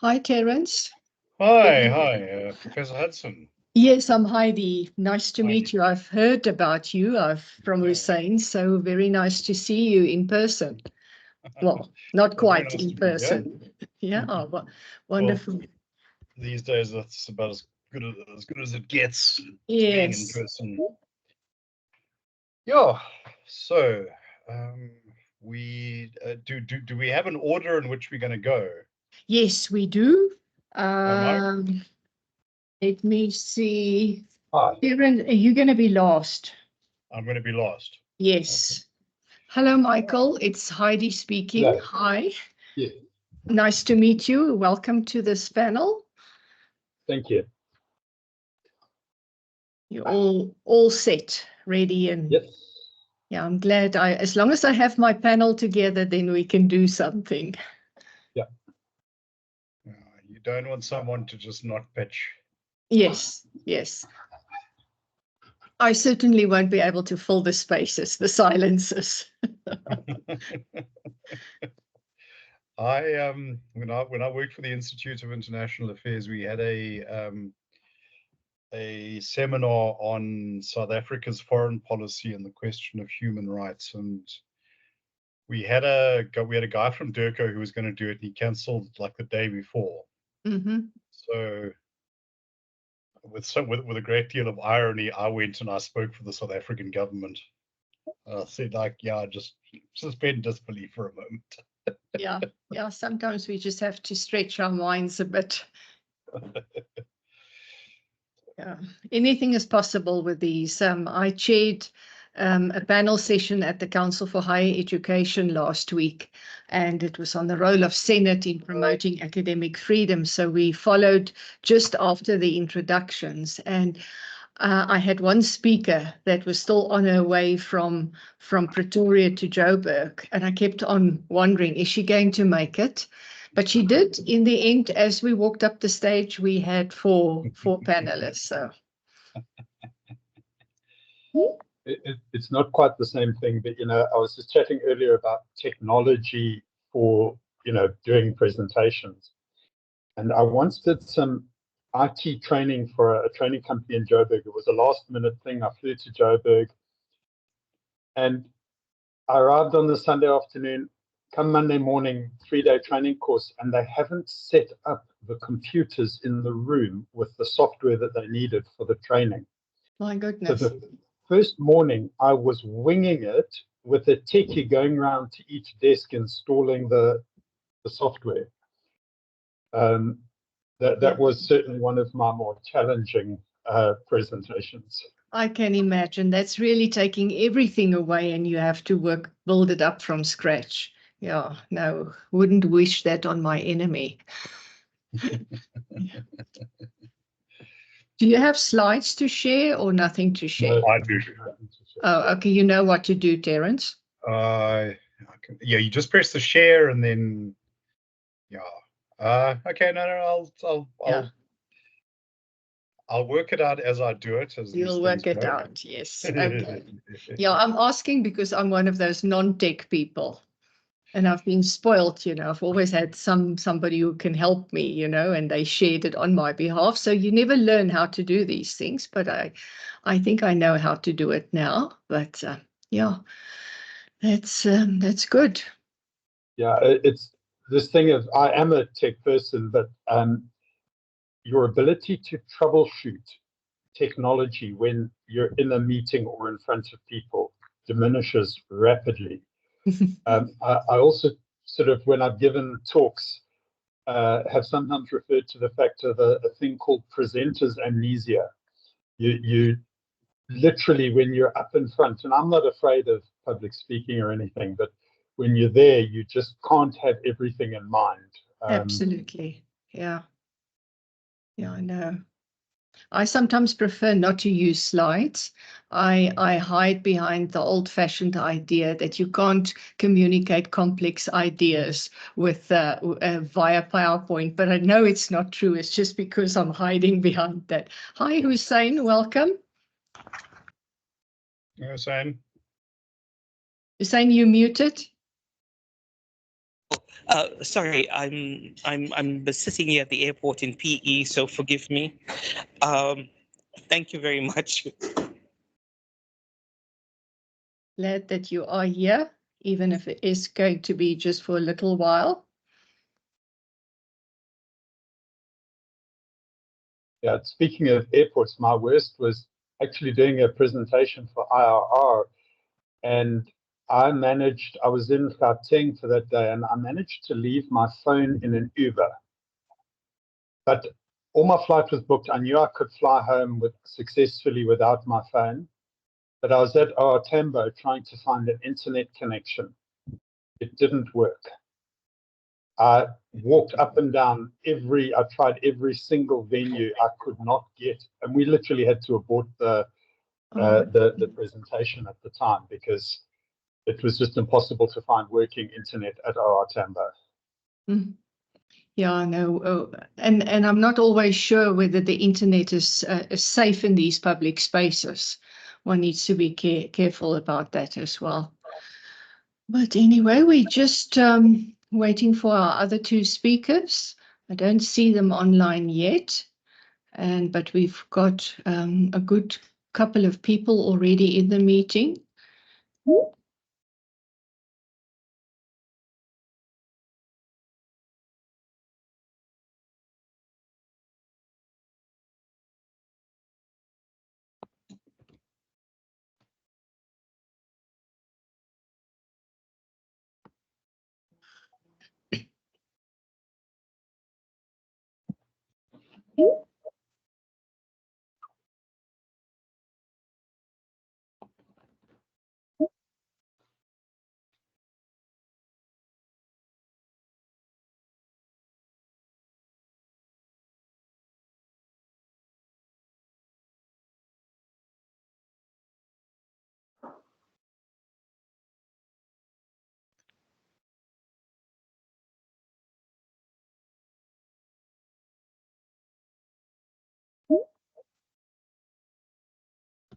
Hi, Terence. Hi, Professor Hudson. Yes, I'm Heidi. Nice to Heidi. meet you. I've heard about you. From Yeah. Hussein, so very nice to see you in person. Well, not quite nice in person. Yeah, wonderful. Well, these days, that's about as good as it gets. Yes. Being in person. Yeah. So, we do we have an order in which we're going to go? Yes, we do. Mike? Let me see. Hi. Terence, are you going to be last? I'm going to be last. Yes. Hello, Michael. It's Heidi speaking. Hello. Hi. Yeah. Nice to meet you. Welcome to this panel. Thank you. You're all set, ready, and yes. Yeah, I'm glad. As long as I have my panel together, then we can do something. Yeah. You don't want someone to just not pitch. Yes, yes. I certainly won't be able to fill the spaces, the silences. When I worked for the Institute of International Affairs, we had a seminar on South Africa's foreign policy and the question of human rights, and we had a guy from Durko who was going to do it, and he cancelled like the day before. Mm-hmm. So with a great deal of irony, I went and I spoke for the South African government. I said, like, yeah, just suspend disbelief for a moment. Yeah. Sometimes we just have to stretch our minds a bit. Yeah, anything is possible with these. I chaired a panel session at the Council for Higher Education last week, and it was on the role of Senate in promoting academic freedom. So we followed just after the introductions, and I had one speaker that was still on her way from Pretoria to Joburg, and I kept on wondering, is she going to make it? But she did. In the end, as we walked up the stage, we had four panelists. So It's not quite the same thing, but I was just chatting earlier about technology for doing presentations, and I once did some IT training for a training company in Joburg. It was a last-minute thing. I flew to Joburg, and I arrived on the Sunday afternoon. Come Monday morning, 3-day training course, and they haven't set up the computers in the room with the software that they needed for the training. my goodness. So the first morning, I was winging it with a techie going around to each desk installing the software. That was certainly one of my more challenging presentations. I can imagine. That's really taking everything away, and you have to build it up from scratch. Yeah, no, wouldn't wish that on my enemy. Do you have slides to share or nothing to share? I do. Oh, okay. You know what to do, Terence? Yeah, you just press the share and then, yeah. Okay, no, I'll work it out as I do it. You'll work it out, yes. Okay. Yeah, I'm asking because I'm one of those non-tech people. And I've been spoiled, I've always had somebody who can help me, and they shared it on my behalf. So you never learn how to do these things, but I think I know how to do it now. But yeah, that's good. Yeah, it's this thing of, I am a tech person, but your ability to troubleshoot technology when you're in a meeting or in front of people diminishes rapidly. I also sort of, when I've given talks, have sometimes referred to the fact of a thing called presenter's amnesia. You literally, when you're up in front, and I'm not afraid of public speaking or anything, but when you're there, you just can't have everything in mind. Absolutely. Yeah, I know. I sometimes prefer not to use slides. I hide behind the old-fashioned idea that you can't communicate complex ideas with via PowerPoint, but I know it's not true. It's just because I'm hiding behind that. Hi, Hussein, welcome. Hussein. Hussein, you muted? Sorry, I'm sitting here at the airport in PE, so forgive me. Thank you very much. Glad that you are here, even if it is going to be just for a little while. Yeah, speaking of airports, my worst was actually doing a presentation for IRR, and I was in Gauteng for that day, and I managed to leave my phone in an Uber. But all my flight was booked. I knew I could fly home successfully without my phone, but I was at OR Tambo trying to find an internet connection. It didn't work. I walked up and down I tried every single venue I could not get, and we literally had to abort the presentation at the time because it was just impossible to find working internet at OR Tambo. Yeah, no, and I'm not always sure whether the internet is safe in these public spaces. One needs to be careful about that as well. But anyway, we're just waiting for our other two speakers. I don't see them online yet, but we've got a good couple of people already in the meeting.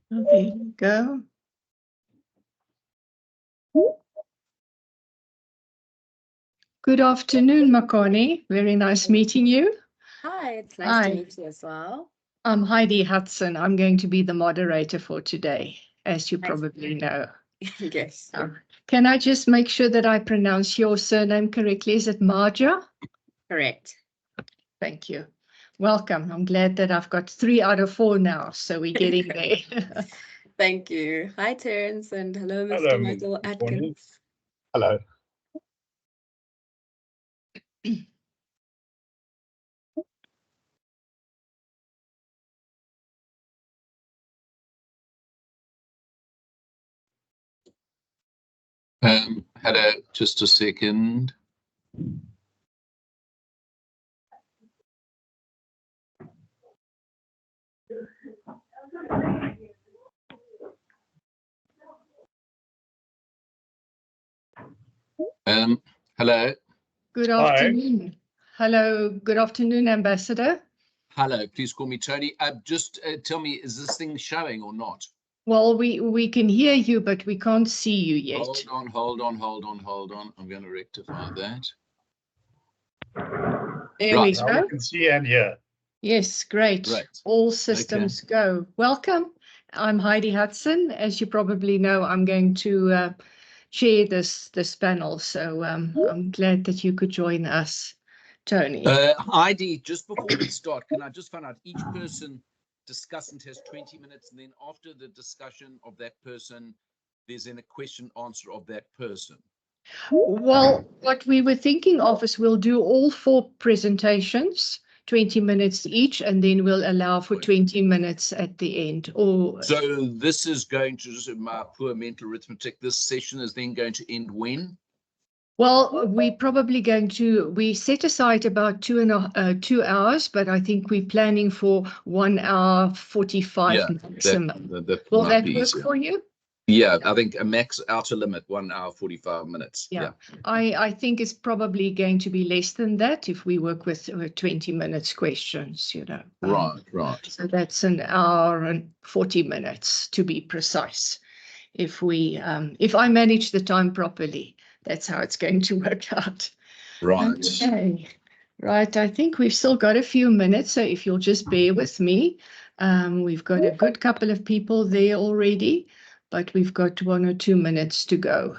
Oh, there you go. Good afternoon, Makone. Very nice meeting you. Hi, it's nice to meet you as well. I'm Heidi Hudson. I'm going to be the moderator for today, as you probably know. Yes. Can I just make sure that I pronounce your surname correctly? Is it Maja? Correct. Thank you. Welcome. I'm glad that I've got 3 out of 4 now, so we're getting there. Thank you. Hi, Terence, and hello, Mr. Hello, Michael good morning. Atkins. Hello. Hello, just a second. Hello. Good afternoon. Hello. Good afternoon, Ambassador. Hello, please call me Tony. Just tell me, is this thing showing or not? Well, we can hear you, but we can't see you yet. Hold on. I'm going to rectify that. There we go. We can see and hear. Yes, great. All systems go. Welcome. I'm Heidi Hudson. As you probably know, I'm going to chair this panel, so I'm glad that you could join us, Tony. Heidi, just before we start, can I just find out each person discussant has 20 minutes, and then after the discussion of that person, there's then a question answer of that person? Well, what we were thinking of is we'll do all 4 presentations, 20 minutes each, and then we'll allow for 20 minutes at the end. So this is going to, just my poor mental arithmetic, this session is then going to end when? Well, we're probably going to, we set aside about 2 hours, but I think we're planning for 1 hour 45 maximum. Will that work for you? Yeah, I think a max outer limit, 1 hour 45 minutes. Yeah. I think it's probably going to be less than that if we work with 20 minutes questions, you know. Right. So that's 1 hour and 40 minutes to be precise. If I manage the time properly, that's how it's going to work out. Right. Okay. Right, I think we've still got a few minutes, so if you'll just bear with me. We've got a good couple of people there already, but we've got 1 or 2 minutes to go.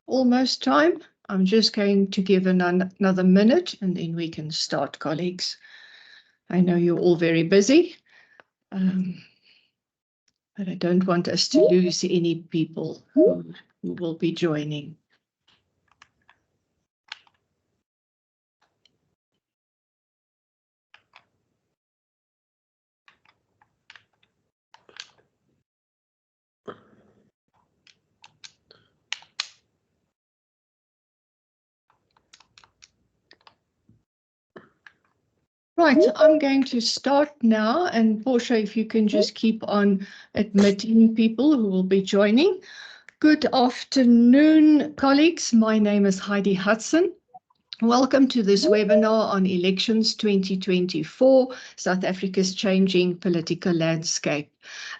Almost time. I'm just going to give another minute and then we can start, colleagues. I know you're all very busy, but I don't want us to lose any people who will be joining. Right, I'm going to start now, and Portia, if you can just keep on admitting people who will be joining. Good afternoon, colleagues. My name is Heidi Hudson. Welcome to this webinar on elections 2024, South Africa's changing political landscape.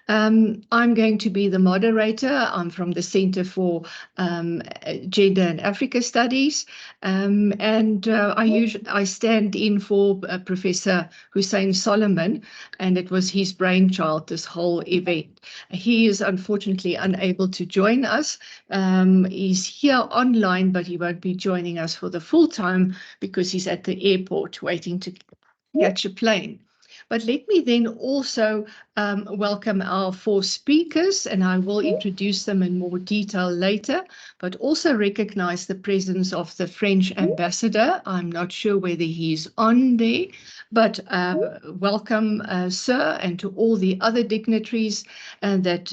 I'm going to be the moderator. I'm from the Center for Gender and Africa Studies, and I stand in for Professor Hussein Solomon, and it was his brainchild, this whole event. He is unfortunately unable to join us. He's here online, but he won't be joining us for the full time because he's at the airport waiting to catch a plane. But let me then also welcome our 4 speakers, and I will introduce them in more detail later, but also recognize the presence of the French ambassador. I'm not sure whether he's on there, but welcome, sir, and to all the other dignitaries that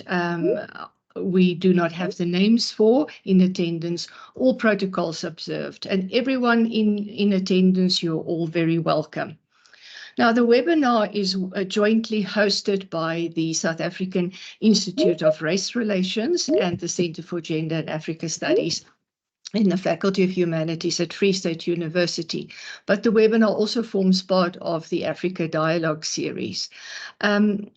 we do not have the names for in attendance, all protocols observed, and everyone in attendance, you're all very welcome. Now, the webinar is jointly hosted by the South African Institute of Race Relations and the Center for Gender and Africa Studies in the Faculty of Humanities at Free State University. But the webinar also forms part of the Africa Dialogue series. And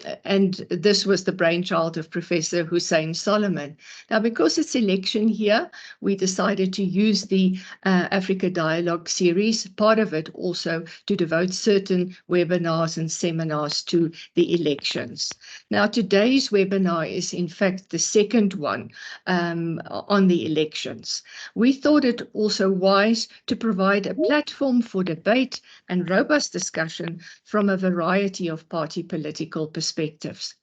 this was the brainchild of Professor Hussein Solomon. Now, because it's election here, we decided to use the Africa Dialogue series, part of it also to devote certain webinars and seminars to the elections. Now, today's webinar is in fact the second one on the elections. We thought it also wise to provide a platform for debate and robust discussion from a variety of party political perspectives.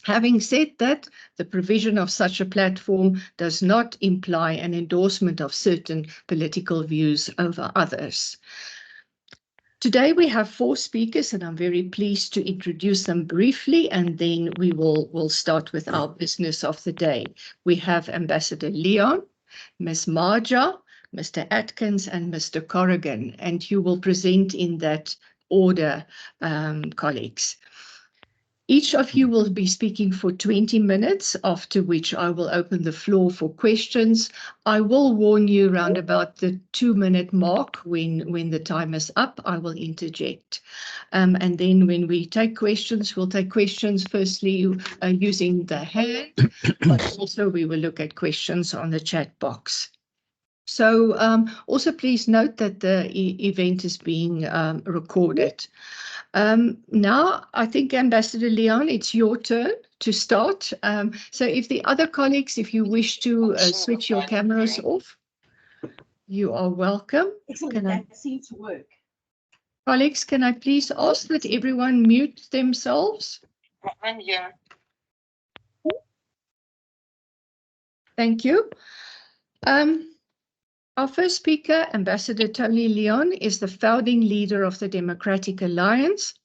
Having said that, the provision of such a platform does not imply an endorsement of certain political views over others. Today we have 4 speakers, and I'm very pleased to introduce them briefly, and then we'll start with our business of the day. We have Ambassador Leon, Ms. Maja, Mr. Atkins, and Mr. Corrigan, and you will present in that order, colleagues. Each of you will be speaking for 20 minutes, after which I will open the floor for questions. I will warn you around about the 2-minute mark when the time is up, I will interject. And then when we take questions, we'll take questions firstly using the hand, but also we will look at questions on the chat box. So also please note that the event is being recorded. Now, I think Ambassador Leon, it's your turn to start. So if the other colleagues, if you wish to switch your cameras off, you are welcome. That seems to work. Colleagues, can I please ask that everyone mute themselves? I'm here. Thank you. Our first speaker, Ambassador Tony Leon, is the founding leader of the Democratic Alliance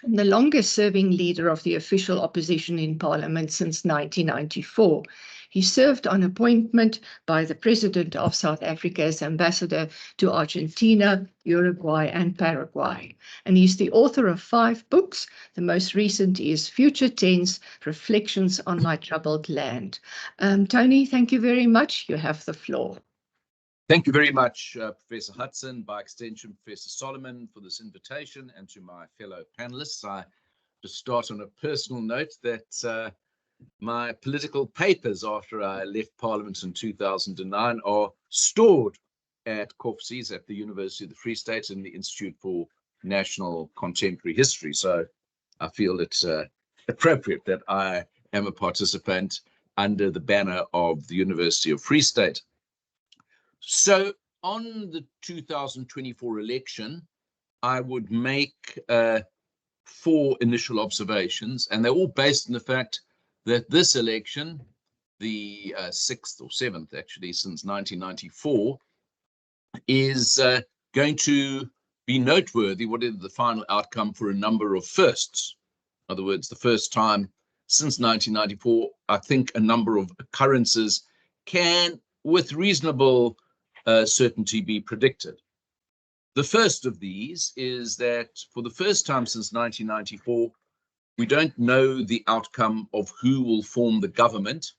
and the longest-serving leader of the official opposition in Parliament since 1994. He served on appointment by the President of South Africa as ambassador to Argentina, Uruguay, and Paraguay. And he's the author of 5 books. The most recent is Future Tense, Reflections on My Troubled Land. Tony, thank you very much. You have the floor. Thank you very much, Professor Hudson, by extension, Professor Solomon, for this invitation, and to my fellow panelists. I just start on a personal note that my political papers after I left Parliament in 2009 are stored at Corpses at the University of the Free State in the Institute for National Contemporary History. So I feel it's appropriate that I am a participant under the banner of the University of Free State. So on the 2024 election, I would make 4 initial observations, and they're all based on the fact that this election, the 6th or 7th actually since 1994, is going to be noteworthy, whatever the final outcome, for a number of firsts. In other words, the first time since 1994, I think a number of occurrences can, with reasonable certainty, be predicted. The first of these is that for the first time since 1994, we don't know the outcome of who will form the government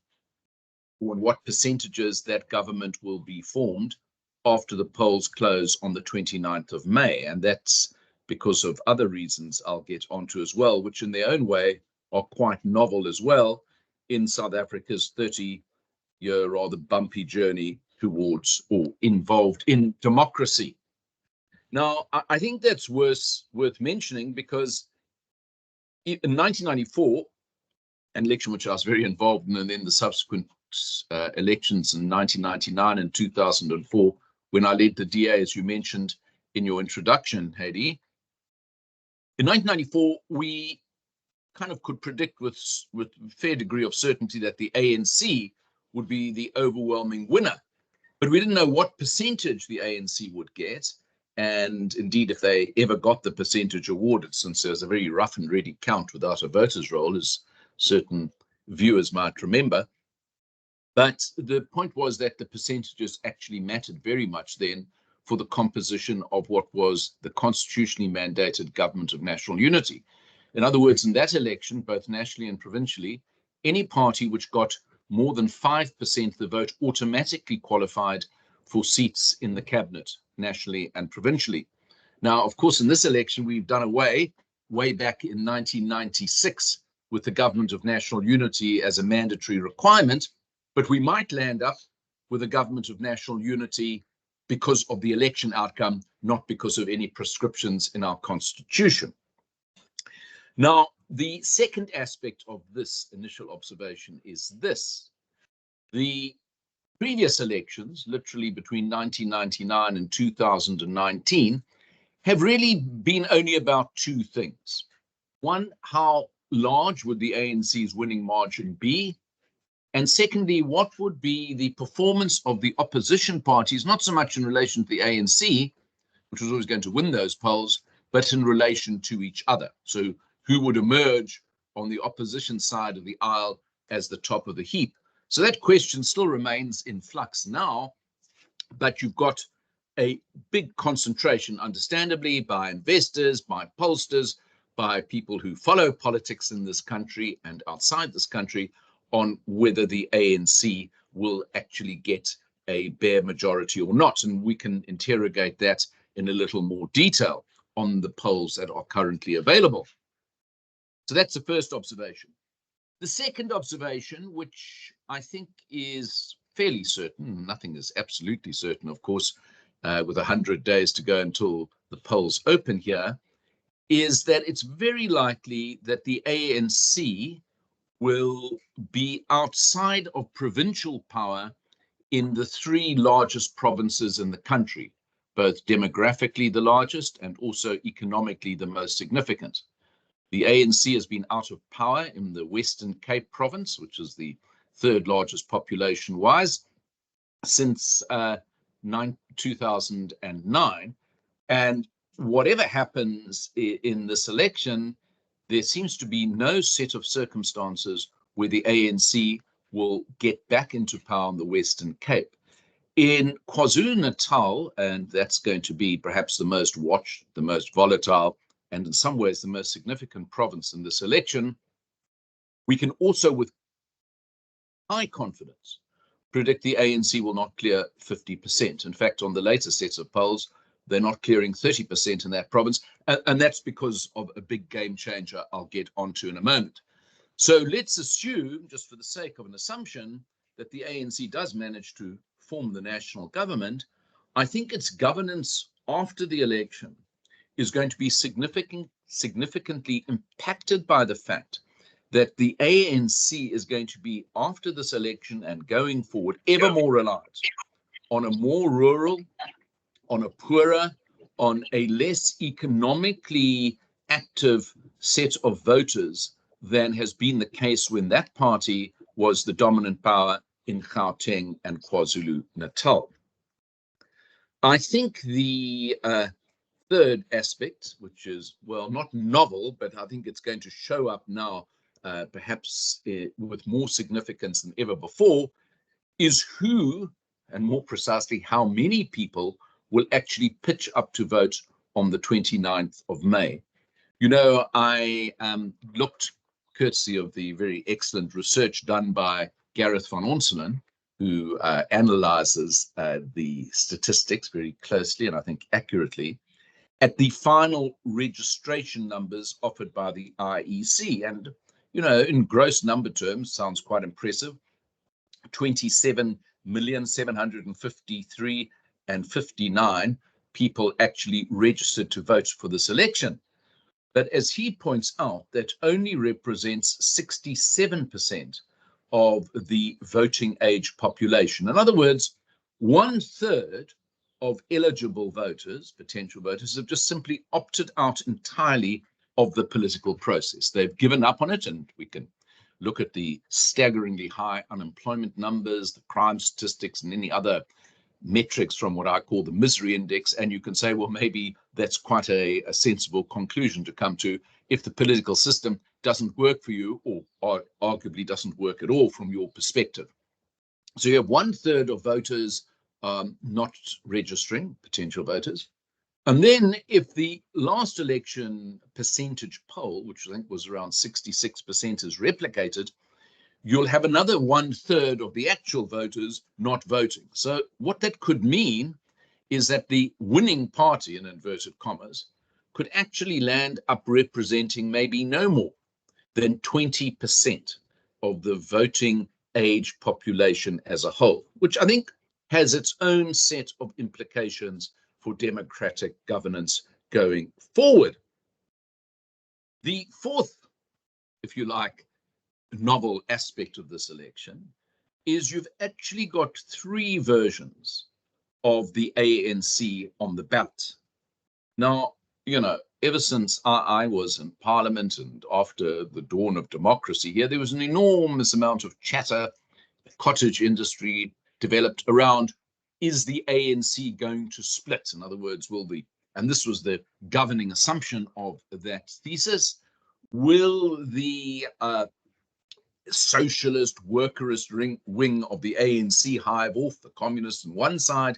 or in what percentages that government will be formed after the polls close on the 29th of May. And that's because of other reasons I'll get onto as well, which in their own way are quite novel as well in South Africa's 30-year rather bumpy journey towards or involved in democracy. Now, I think that's worth mentioning because in 1994, an election which I was very involved in, and then the subsequent elections in 1999 and 2004, when I led the DA, as you mentioned in your introduction, Heidi. In 1994, we kind of could predict with a fair degree of certainty that the ANC would be the overwhelming winner. But we didn't know what percentage the ANC would get. And indeed, if they ever got the percentage awarded, since there's a very rough and ready count without a voter's roll, as certain viewers might remember. But the point was that the percentages actually mattered very much then for the composition of what was the constitutionally mandated government of national unity. In other words, in that election, both nationally and provincially, any party which got more than 5% of the vote automatically qualified for seats in the cabinet, nationally and provincially. Now, of course, in this election, we've done away, way back in 1996, with the government of national unity as a mandatory requirement, but we might land up with a government of national unity because of the election outcome, not because of any prescriptions in our constitution. Now, the second aspect of this initial observation is this. The previous elections, literally between 1999 and 2019, have really been only about 2 things. One, how large would the ANC's winning margin be? And secondly, what would be the performance of the opposition parties, not so much in relation to the ANC, which was always going to win those polls, but in relation to each other. So who would emerge on the opposition side of the aisle as the top of the heap? So that question still remains in flux now, but you've got a big concentration, understandably, by investors, by pollsters, by people who follow politics in this country and outside this country on whether the ANC will actually get a bare majority or not. And we can interrogate that in a little more detail on the polls that are currently available. So that's the first observation. The second observation, which I think is fairly certain, nothing is absolutely certain, of course, with 100 days to go until the polls open here, is that it's very likely that the ANC will be outside of provincial power in the three largest provinces in the country, both demographically the largest and also economically the most significant. The ANC has been out of power in the Western Cape province, which is the third largest population-wise, since 2009. And whatever happens in this election, there seems to be no set of circumstances where the ANC will get back into power in the Western Cape. In KwaZulu-Natal, and that's going to be perhaps the most watched, the most volatile, and in some ways the most significant province in this election, we can also with high confidence predict the ANC will not clear 50%. In fact, on the later sets of polls, they're not clearing 30% in that province, and that's because of a big game changer I'll get onto in a moment. So let's assume, just for the sake of an assumption, that the ANC does manage to form the national government. I think its governance after the election is going to be significantly impacted by the fact that the ANC is going to be, after this election and going forward, ever more reliant on a more rural, on a poorer, on a less economically active set of voters than has been the case when that party was the dominant power in Gauteng and KwaZulu-Natal. I think the third aspect, which is, well, not novel, but I think it's going to show up now perhaps with more significance than ever before, is who, and more precisely how many people, will actually pitch up to vote on the 29th of May. You know, I looked, courtesy of the very excellent research done by Gareth van Onselen, who analyzes the statistics very closely and I think accurately, at the final registration numbers offered by the IEC. And, you know, in gross number terms, sounds quite impressive. 27,753,059 people actually registered to vote for this election. But as he points out, that only represents 67% of the voting age population. In other words, 1/3 of eligible voters, potential voters, have just simply opted out entirely of the political process. They've given up on it, and we can look at the staggeringly high unemployment numbers, the crime statistics, and any other metrics from what I call the misery index, and you can say, well, maybe that's quite a sensible conclusion to come to if the political system doesn't work for you, or arguably doesn't work at all from your perspective. So you have 1/3 of voters not registering, potential voters. And then if the last election percentage poll, which I think was around 66%, is replicated, you'll have another 1/3 of the actual voters not voting. So what that could mean is that the winning party, in inverted commas, could actually land up representing maybe no more than 20% of the voting age population as a whole, which I think has its own set of implications for democratic governance going forward. The fourth, if you like, novel aspect of this election is you've actually got three versions of the ANC on the ballot. Now, you know, ever since I was in Parliament and after the dawn of democracy here, there was an enormous amount of chatter, the cottage industry developed around, is the ANC going to split? In other words, will the, and this was the governing assumption of that thesis, will the socialist workerist wing of the ANC hive off the communists on one side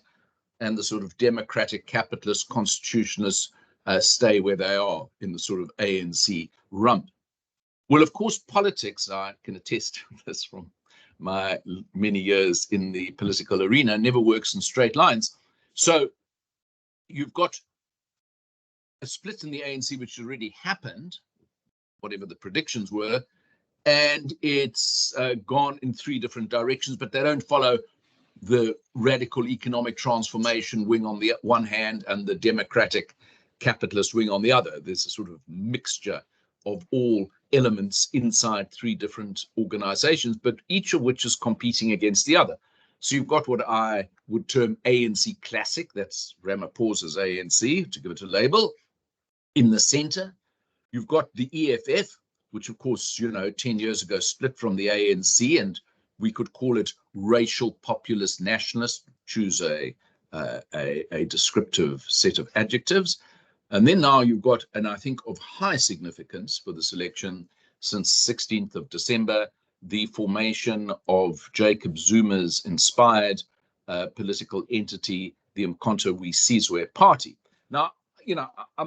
and the sort of democratic capitalist constitutionalist stay where they are in the sort of ANC rump. Well, of course, politics, I can attest to this from my many years in the political arena, never works in straight lines. So you've got a split in the ANC, which already happened, whatever the predictions were, and it's gone in 3 different directions, but they don't follow the radical economic transformation wing on the one hand and the democratic capitalist wing on the other. There's a sort of mixture of all elements inside 3 different organizations, but each of which is competing against the other. So you've got what I would term ANC classic, that's Ramaphosa's ANC, to give it a label. In the center, you've got the EFF, which of course, 10 years ago split from the ANC, and we could call it racial populist nationalist, choose a descriptive set of adjectives. And then now you've got, and I think of high significance for this election, since 16th of December, the formation of Jacob Zuma's inspired political entity, the Umkhonto we Sizwe Party. Now,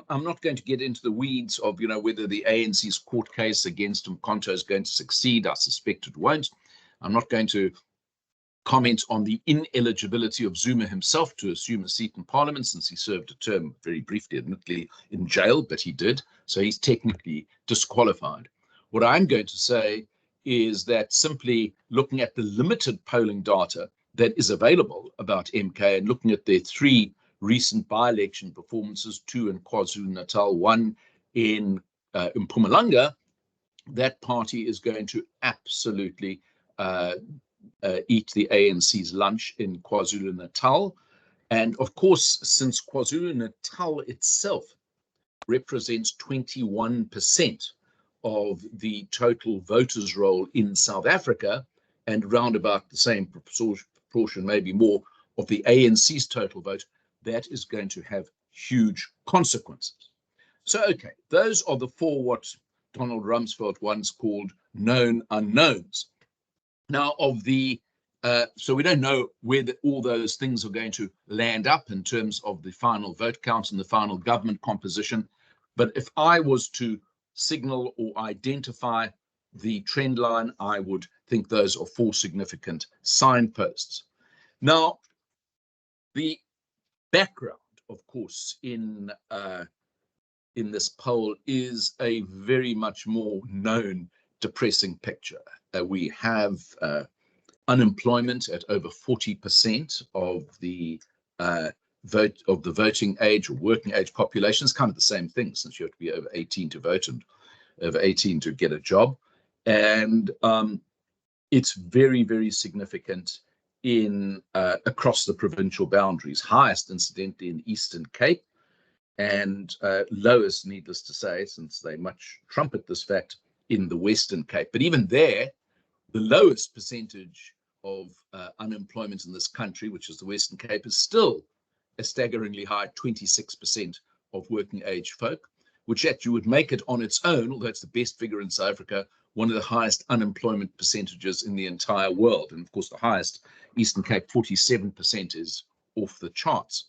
I'm not going to get into the weeds of, whether the ANC's court case against Umkhonto is going to succeed. I suspect it won't. I'm not going to comment on the ineligibility of Zuma himself to assume a seat in parliament, since he served a term, very briefly, admittedly, in jail, but he did. So he's technically disqualified. What I'm going to say is that simply looking at the limited polling data that is available about MK and looking at their 3 recent by-election performances, 2 in KwaZulu-Natal, 1 in Mpumalanga, that party is going to absolutely eat the ANC's lunch in KwaZulu-Natal. And of course, since KwaZulu-Natal itself represents 21% of the total voters' roll in South Africa, and round about the same proportion, maybe more, of the ANC's total vote, that is going to have huge consequences. So, okay, those are the 4 what Donald Rumsfeld once called known unknowns. Now, so we don't know where all those things are going to land up in terms of the final vote count and the final government composition. But if I was to signal or identify the trend line, I would think those are 4 significant signposts. Now, the background, of course, in this poll is a very much more known depressing picture. We have unemployment at over 40% of the voting age or working age population. It's kind of the same thing, since you have to be over 18 to vote and over 18 to get a job. And it's very, very significant in across the provincial boundaries, highest incidentally in Eastern Cape, and lowest, needless to say, since they much trumpet this fact, in the Western Cape. But even there, the lowest percentage of unemployment in this country, which is the Western Cape, is still a staggeringly high 26% of working age folk, which actually would make it on its own, although it's the best figure in South Africa, one of the highest unemployment percentages in the entire world. And of course, the highest, Eastern Cape, 47%, is off the charts.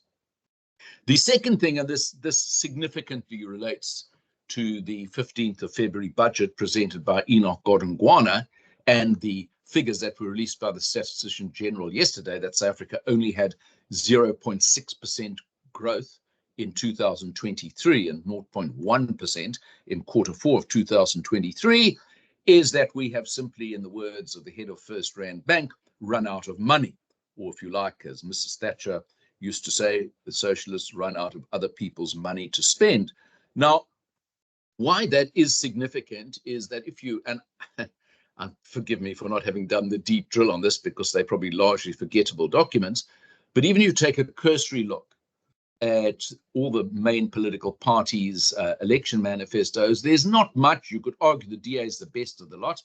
The second thing, and this significantly relates to the 15th of February budget presented by Enoch Godongwana and the figures that were released by the Statistician General yesterday, that South Africa only had 0.6% growth in 2023 and 0.1% in Q4 of 2023, is that we have simply, in the words of the head of First Rand Bank, run out of money. Or if you like, as Mrs. Thatcher used to say, the socialists run out of other people's money to spend. Now, why that is significant is that if you, and forgive me for not having done the deep drill on this because they're probably largely forgettable documents, but even you take a cursory look at all the main political parties' election manifestos, there's not much. You could argue the DA is the best of the lot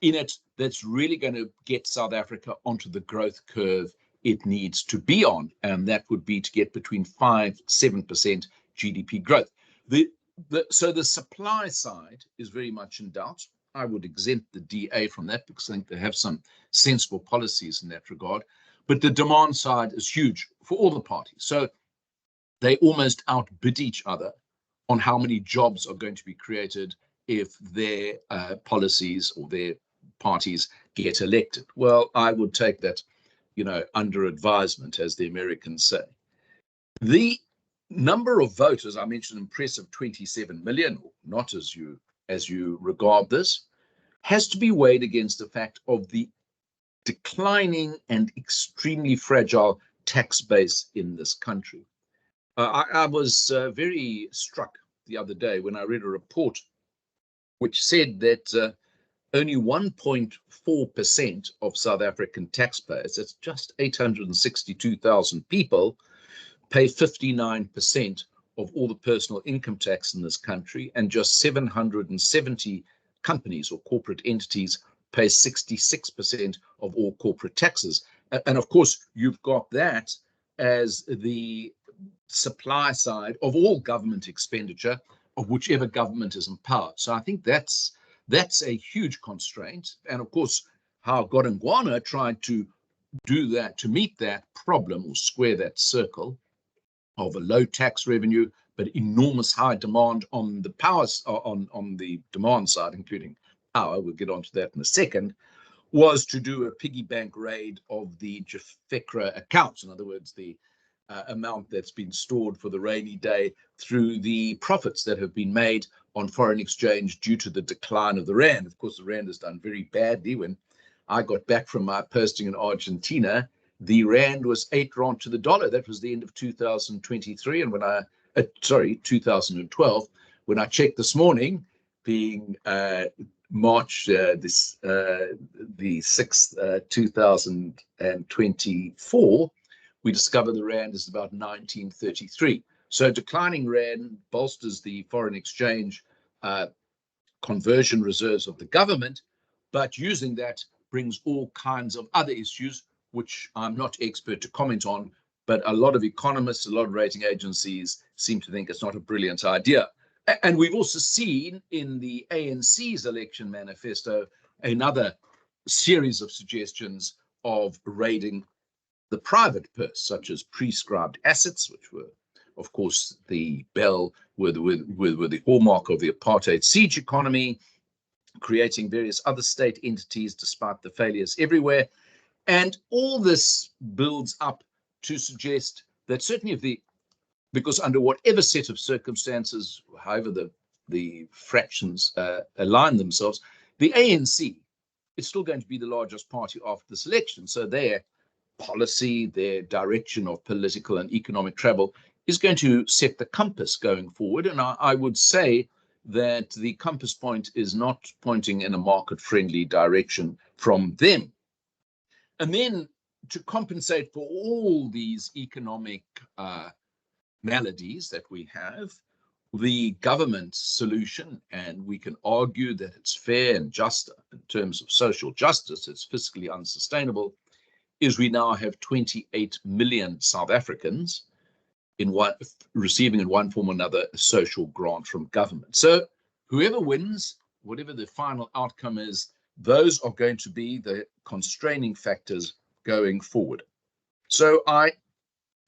in it that's really going to get South Africa onto the growth curve it needs to be on, and that would be to get between 5-7% GDP growth. So the supply side is very much in doubt. I would exempt the DA from that because I think they have some sensible policies in that regard. But the demand side is huge for all the parties. So they almost outbid each other on how many jobs are going to be created if their policies or their parties get elected. Well, I would take that, under advisement, as the Americans say. The number of voters, I mentioned impressive 27 million, or not as you regard this, has to be weighed against the fact of the declining and extremely fragile tax base in this country. I was very struck the other day when I read a report which said that only 1.4% of South African taxpayers, that's just 862,000 people, pay 59% of all the personal income tax in this country, and just 770 companies or corporate entities pay 66% of all corporate taxes. And of course, you've got that as the supply side of all government expenditure of whichever government is in power. So I think that's a huge constraint. And of course, how Godongwana tried to do that, to meet that problem or square that circle of a low tax revenue, but enormous high demand on the powers, on the demand side, including power, we'll get onto that in a second, was to do a piggy bank raid of the JFECRA accounts. In other words, the amount that's been stored for the rainy day through the profits that have been made on foreign exchange due to the decline of the rand. Of course, the rand has done very badly. When I got back from my posting in Argentina, the rand was 8 rand to the dollar. That was the end of 2023. And when 2012, when I checked this morning, being March the 6th, 2024, we discover the rand is about 1933. So declining rand bolsters the foreign exchange conversion reserves of the government, but using that brings all kinds of other issues, which I'm not expert to comment on, but a lot of economists, a lot of rating agencies seem to think it's not a brilliant idea. And we've also seen in the ANC's election manifesto another series of suggestions of raiding the private purse, such as prescribed assets, which were, of course, the bell were the hallmark of the apartheid siege economy, creating various other state entities despite the failures everywhere. And all this builds up to suggest that certainly because under whatever set of circumstances, however the fractions align themselves, the ANC is still going to be the largest party after this election. So their policy, their direction of political and economic travel is going to set the compass going forward. And I would say that the compass point is not pointing in a market-friendly direction from them. And then to compensate for all these economic maladies that we have, the government solution, and we can argue that it's fair and just in terms of social justice, it's fiscally unsustainable, is we now have 28 million South Africans receiving in one form or another a social grant from government. So whoever wins, whatever the final outcome is, those are going to be the constraining factors going forward. So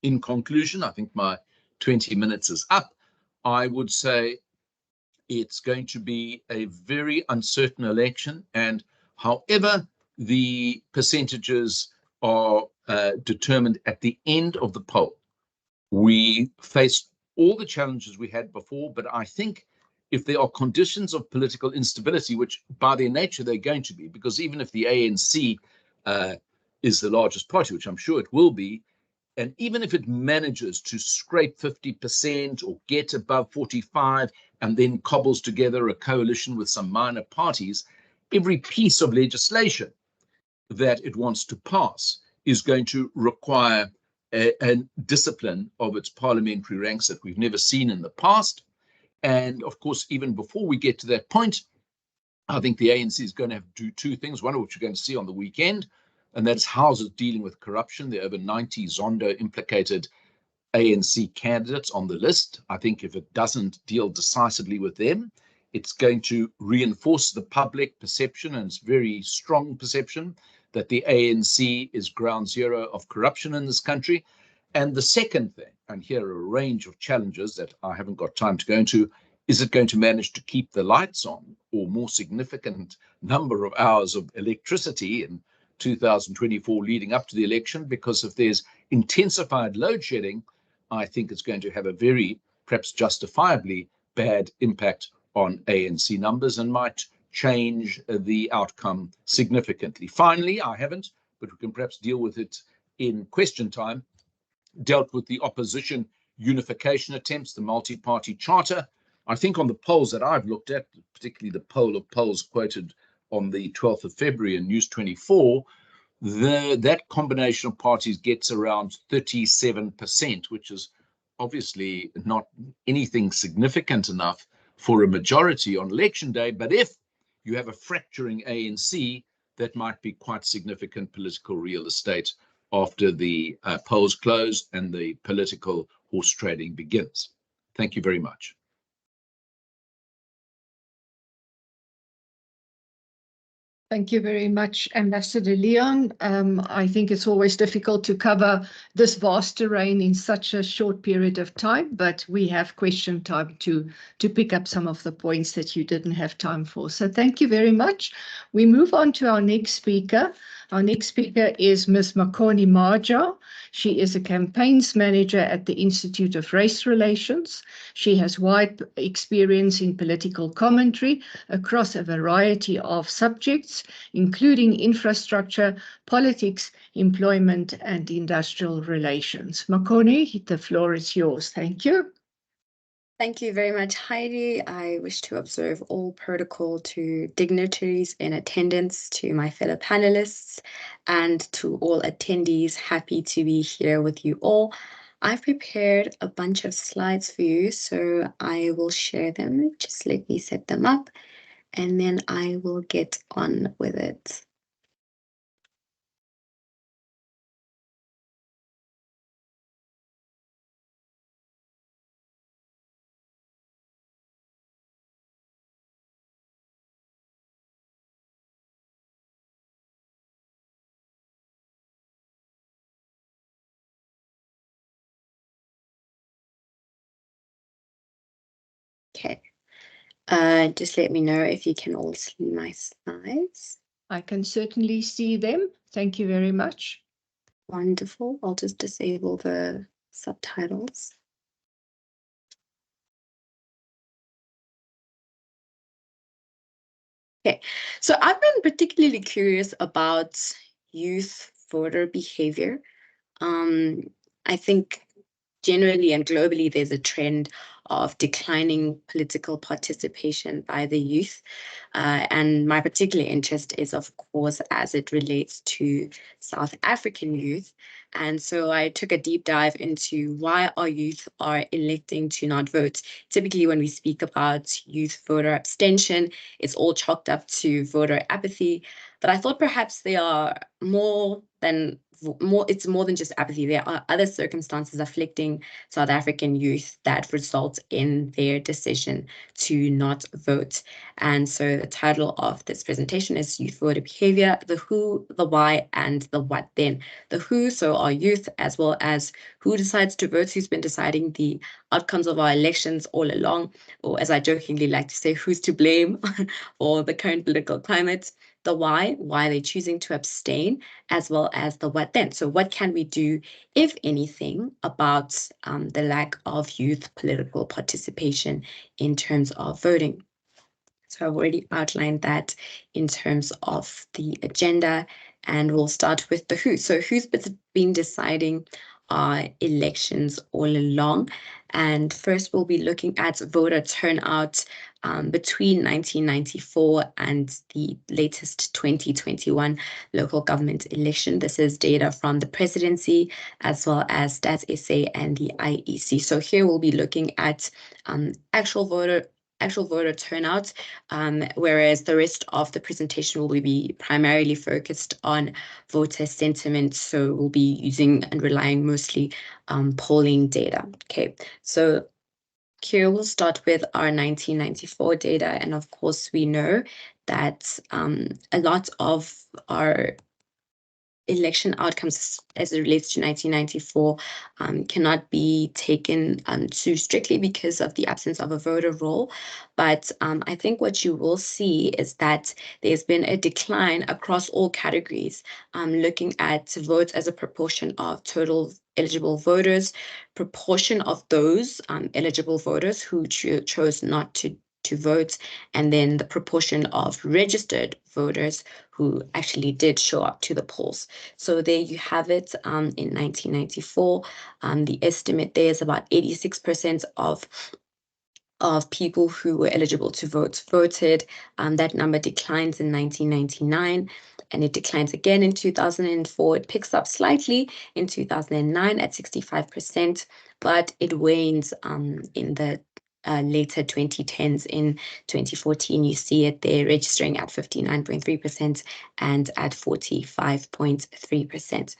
in conclusion, I think my 20 minutes is up. I would say it's going to be a very uncertain election, and however the percentages are determined at the end of the poll, we face all the challenges we had before, but I think if there are conditions of political instability, which by their nature they're going to be, because even if the ANC is the largest party, which I'm sure it will be, and even if it manages to scrape 50% or get above 45 and then cobbles together a coalition with some minor parties, every piece of legislation that it wants to pass is going to require a discipline of its parliamentary ranks that we've never seen in the past. And of course, even before we get to that point, I think the ANC is going to have to do two things, one of which you're going to see on the weekend, and that's how it's dealing with corruption. There are over 90 Zondo implicated ANC candidates on the list. I think if it doesn't deal decisively with them, it's going to reinforce the public perception, and it's very strong perception, that the ANC is ground zero of corruption in this country. And the second thing, and here are a range of challenges that I haven't got time to go into, is it going to manage to keep the lights on, or more significant number of hours of electricity in 2024 leading up to the election? Because if there's intensified load shedding, I think it's going to have a very, perhaps justifiably, bad impact on ANC numbers and might change the outcome significantly. Finally, I haven't, but we can perhaps deal with it in question time, dealt with the opposition unification attempts, the multi-party charter. I think on the polls that I've looked at, particularly the poll of polls quoted on the 12th of February in News 24, that combination of parties gets around 37%, which is obviously not anything significant enough for a majority on election day. But if you have a fracturing ANC, that might be quite significant political real estate after the polls close and the political horse trading begins. Thank you very much. Thank you very much, Ambassador Leon. I think it's always difficult to cover this vast terrain in such a short period of time, but we have question time to pick up some of the points that you didn't have time for. So thank you very much. We move on to our next speaker. Our next speaker is Ms. Makone Maja. She is a campaigns manager at the Institute of Race Relations. She has wide experience in political commentary across a variety of subjects, including infrastructure, politics, employment, and industrial relations. Makone, the floor is yours. Thank you. Thank you very much, Heidi. I wish to observe all protocol to dignitaries in attendance, to my fellow panelists, and to all attendees. Happy to be here with you all. I've prepared a bunch of slides for you, so I will share them. Just let me set them up, and then I will get on with it. Okay, just let me know if you can all see my slides. I can certainly see them. Thank you very much. Wonderful. I'll just disable the subtitles. Okay, so I've been particularly curious about youth voter behavior. I think generally and globally, there's a trend of declining political participation by the youth. And my particular interest is, of course, as it relates to South African youth. And so I took a deep dive into why our youth are electing to not vote. Typically, when we speak about youth voter abstention, it's all chalked up to voter apathy. But I thought perhaps they are it's more than just apathy. There are other circumstances afflicting South African youth that result in their decision to not vote. And so the title of this presentation is Youth Voter Behavior, the Who, the Why, and the What Then. The Who, so our youth, as well as who decides to vote, who's been deciding the outcomes of our elections all along, or as I jokingly like to say, who's to blame for the current political climate. The why they're choosing to abstain, as well as the what then. So what can we do, if anything, about the lack of youth political participation in terms of voting? So I've already outlined that in terms of the agenda, and we'll start with the who. So who's been deciding our elections all along? And first we'll be looking at voter turnout between 1994 and the latest 2021 local government election. This is data from the presidency as well as Stats SA and the IEC. So here we'll be looking at actual voter turnout, whereas the rest of the presentation will be primarily focused on voter sentiment. So we'll be using and relying mostly on polling data. Okay, so here we'll start with our 1994 data. And of course, we know that a lot of our election outcomes as it relates to 1994 cannot be taken too strictly because of the absence of a voter roll. But I think what you will see is that there's been a decline across all categories, looking at votes as a proportion of total eligible voters, proportion of those eligible voters who chose not to vote, and then the proportion of registered voters who actually did show up to the polls. So there you have it. In 1994, the estimate there is about 86% of people who were eligible to vote voted. That number declines in 1999, and it declines again in 2004. It picks up slightly in 2009 at 65%, but it wanes in the later 2010s. In 2014, you see it there registering at 59.3% and at 45.3%.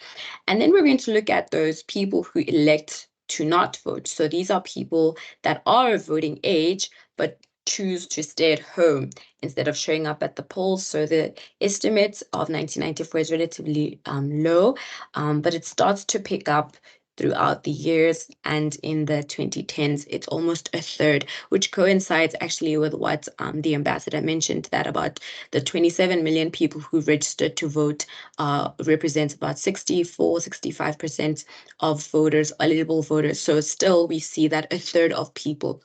And then we're going to look at those people who elect to not vote. So these are people that are of voting age, but choose to stay at home instead of showing up at the polls. So the estimate of 1994 is relatively low, but it starts to pick up throughout the years, and in the 2010s it's almost a third, which coincides actually with what the ambassador mentioned, that about the 27 million people who registered to vote represents about 65% of voters, eligible voters. So still we see that a third of people,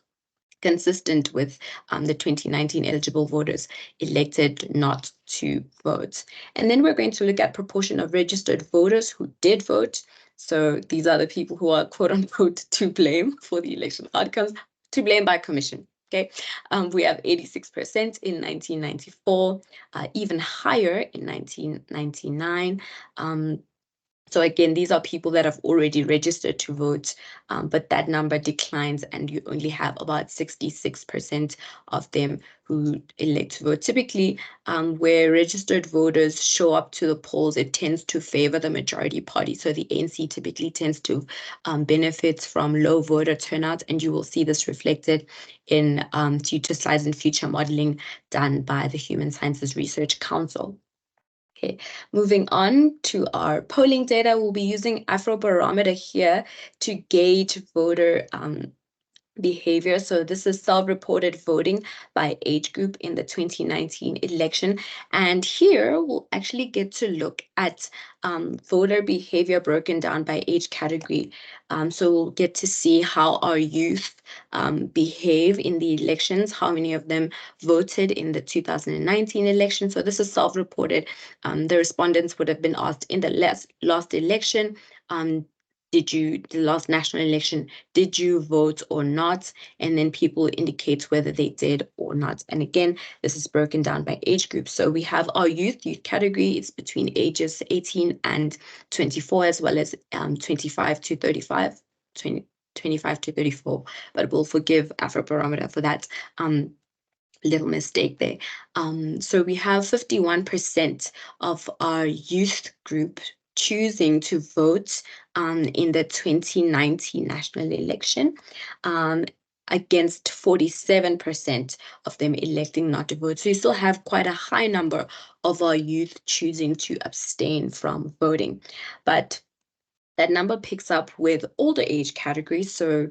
consistent with the 2019 eligible voters, elected not to vote. And then we're going to look at proportion of registered voters who did vote. So these are the people who are quote unquote to blame for the election outcomes, to blame by commission. Okay, we have 86% in 1994, even higher in 1999. So again, these are people that have already registered to vote, but that number declines and you only have about 66% of them who elect to vote. Typically, where registered voters show up to the polls, it tends to favor the majority party. So the ANC typically tends to benefit from low voter turnout, and you will see this reflected in future slides and future modeling done by the Human Sciences Research Council. Okay, moving on to our polling data, we'll be using Afrobarometer here to gauge voter behavior. So this is self-reported voting by age group in the 2019 election. And here we'll actually get to look at voter behavior broken down by age category. So we'll get to see how our youth behave in the elections, how many of them voted in the 2019 election. So this is self-reported. The respondents would have been asked in the last election, the last national election, did you vote or not? And then people indicate whether they did or not. And again, this is broken down by age group. So we have our youth category. It's between ages 18 and 24, as well as 25 to 35, 25 to 34. But we'll forgive Afrobarometer for that little mistake there. So we have 51% of our youth group choosing to vote in the 2019 national election, against 47% of them electing not to vote. So you still have quite a high number of our youth choosing to abstain from voting. But that number picks up with older age categories. So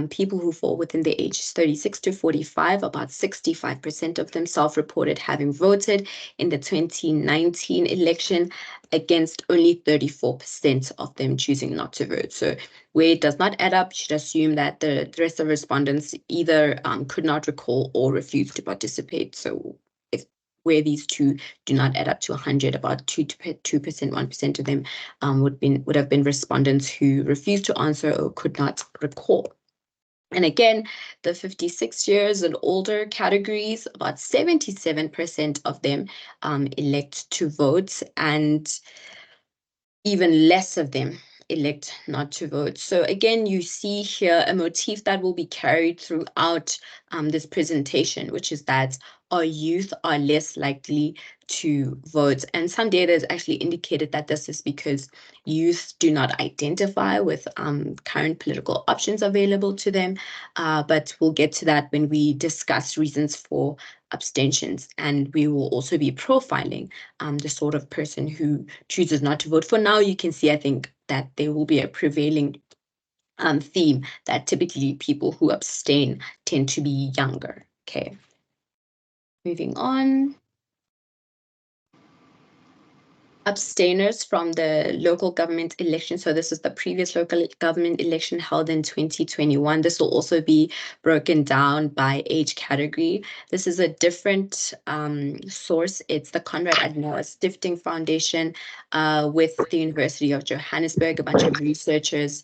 people who fall within the ages 36 to 45, about 65% of them self-reported having voted in the 2019 election, against only 34% of them choosing not to vote. So where it does not add up, you should assume that the rest of respondents either could not recall or refused to participate. So where these two do not add up to 100, about 2%, 1% of them would have been respondents who refused to answer or could not recall. And again, the 56 years and older categories, about 77% of them elect to vote, and even less of them elect not to vote. So again, you see here a motif that will be carried throughout this presentation, which is that our youth are less likely to vote. And some data has actually indicated that this is because youth do not identify with current political options available to them. But we'll get to that when we discuss reasons for abstentions. And we will also be profiling the sort of person who chooses not to vote. For now, you can see, I think, that there will be a prevailing theme that typically people who abstain tend to be younger. Okay. Moving on. Abstainers from the local government election. So this is the previous local government election held in 2021. This will also be broken down by age category. This is a different source. It's the Conrad Adenauer Stifting Foundation with the University of Johannesburg. A bunch of researchers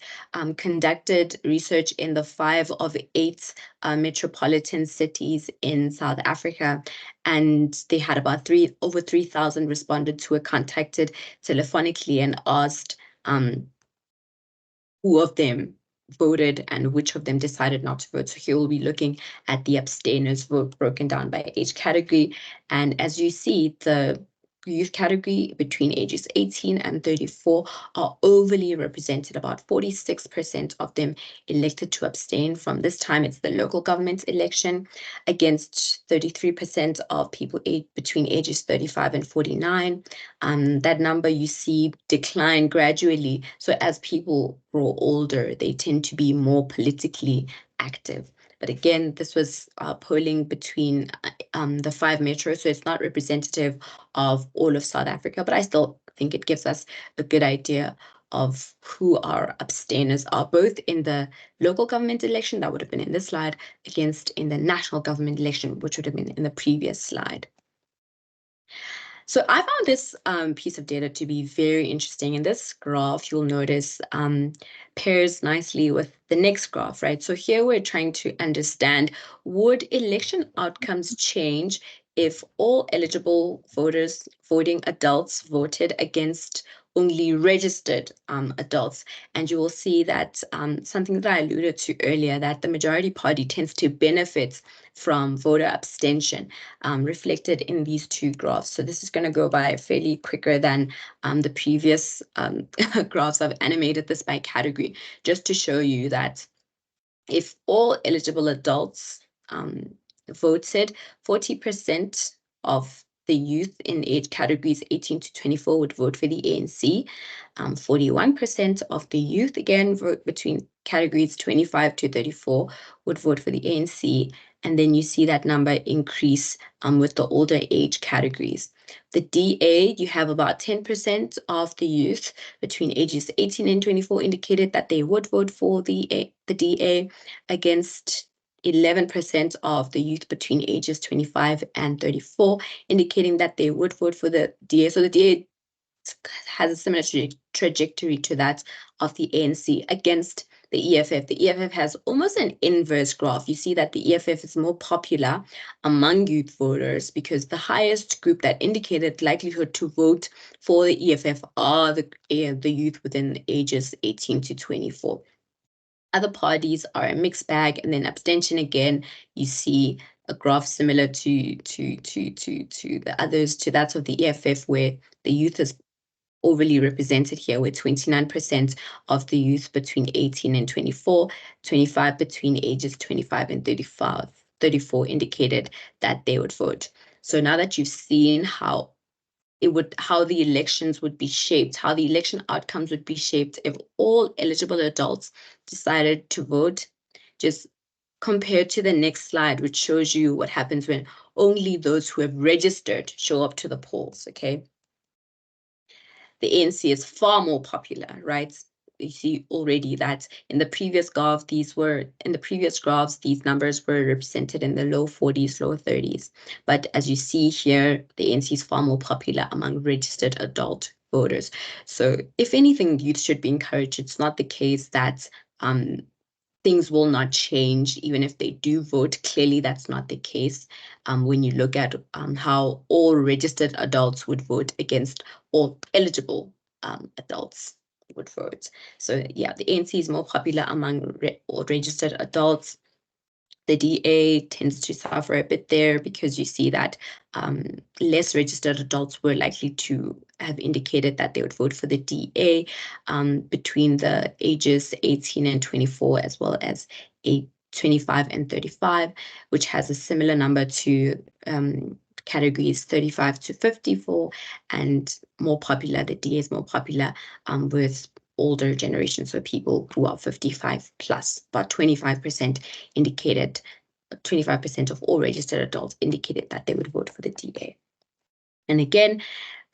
conducted research in the 5 of 8 metropolitan cities in South Africa. And they had about over 3,000 respondents who were contacted telephonically and asked who of them voted and which of them decided not to vote. So here we'll be looking at the abstainers vote broken down by age category. And as you see, the youth category between ages 18 and 34 are overly represented. About 46% of them elected to abstain. From this time, it's the local government election, against 33% of people between ages 35 and 49. That number you see decline gradually. So as people grow older, they tend to be more politically active. But again, this was polling between the 5 metros, so it's not representative of all of South Africa, but I still think it gives us a good idea of who our abstainers are, both in the local government election, that would have been in this slide, against in the national government election, which would have been in the previous slide. So I found this piece of data to be very interesting. And this graph, you'll notice, pairs nicely with the next graph, right? So here we're trying to understand, would election outcomes change if all eligible voting adults voted against only registered adults? And you will see that something that I alluded to earlier, that the majority party tends to benefit from voter abstention, reflected in these 2 graphs. So this is going to go by fairly quicker than the previous graphs. I've animated this by category just to show you that if all eligible adults voted, 40% of the youth in age categories 18 to 24 would vote for the ANC. 41% of the youth, again, vote between categories 25 to 34 would vote for the ANC. And then you see that number increase with the older age categories. The DA, you have about 10% of the youth between ages 18 and 24 indicated that they would vote for the DA, against 11% of the youth between ages 25 and 34, indicating that they would vote for the DA. So the DA has a similar trajectory to that of the ANC against the EFF. The EFF has almost an inverse graph. You see that the EFF is more popular among youth voters because the highest group that indicated likelihood to vote for the EFF are the youth within the ages 18 to 24. Other parties are a mixed bag, and then abstention again, you see a graph similar to the others, to that of the EFF, where the youth is overly represented here, with 29% of the youth between 18 and 24, 25 between ages 25 and 34 indicated that they would vote. So now that you've seen how the elections would be shaped, how the election outcomes would be shaped if all eligible adults decided to vote, just compared to the next slide, which shows you what happens when only those who have registered show up to the polls, okay? The ANC is far more popular, right? You see already that in the previous graph, these numbers were represented in the low 40s, low 30s. But as you see here, the ANC is far more popular among registered adult voters. So if anything, youth should be encouraged. It's not the case that things will not change even if they do vote. Clearly, that's not the case when you look at how all registered adults would vote against all eligible adults would vote. So yeah, the ANC is more popular among all registered adults. The DA tends to suffer a bit there because you see that less registered adults were likely to have indicated that they would vote for the DA between the ages 18 and 24, as well as 25 and 35, which has a similar number to categories 35 to 54, and more popular, the DA is more popular with older generation, so people who are 55 plus. About 25% indicated, 25% of all registered adults indicated that they would vote for the DA. And again,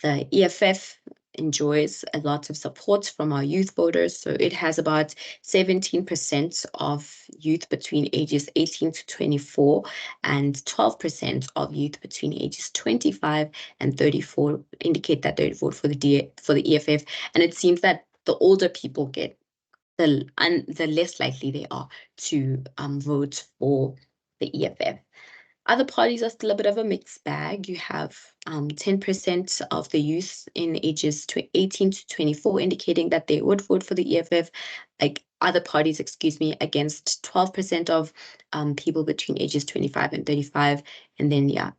the EFF enjoys a lot of support from our youth voters. So it has about 17% of youth between ages 18 to 24 and 12% of youth between ages 25 and 34 indicate that they would vote for the EFF. And it seems that the older people get, the less likely they are to vote for the EFF. Other parties are still a bit of a mixed bag. You have 10% of the youth in ages 18 to 24 indicating that they would vote for the EFF, like other parties, excuse me, against 12% of people between ages 25 and 35. And then, yeah,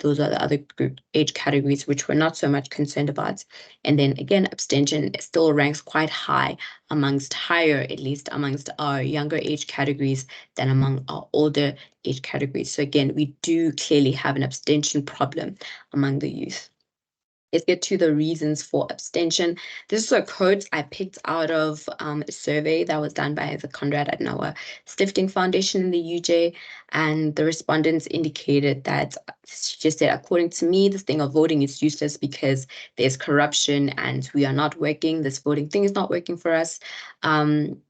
those are the other group age categories which we're not so much concerned about. And then again, abstention still ranks quite high, higher at least amongst our younger age categories than among our older age categories. So again, we do clearly have an abstention problem among the youth. Let's get to the reasons for abstention. This is a quote I picked out of a survey that was done by the Konrad Adenauer Stifting Foundation in the UJ, and the respondents indicated that, she just said, according to me, this thing of voting is useless because there's corruption and we are not working. This voting thing is not working for us. And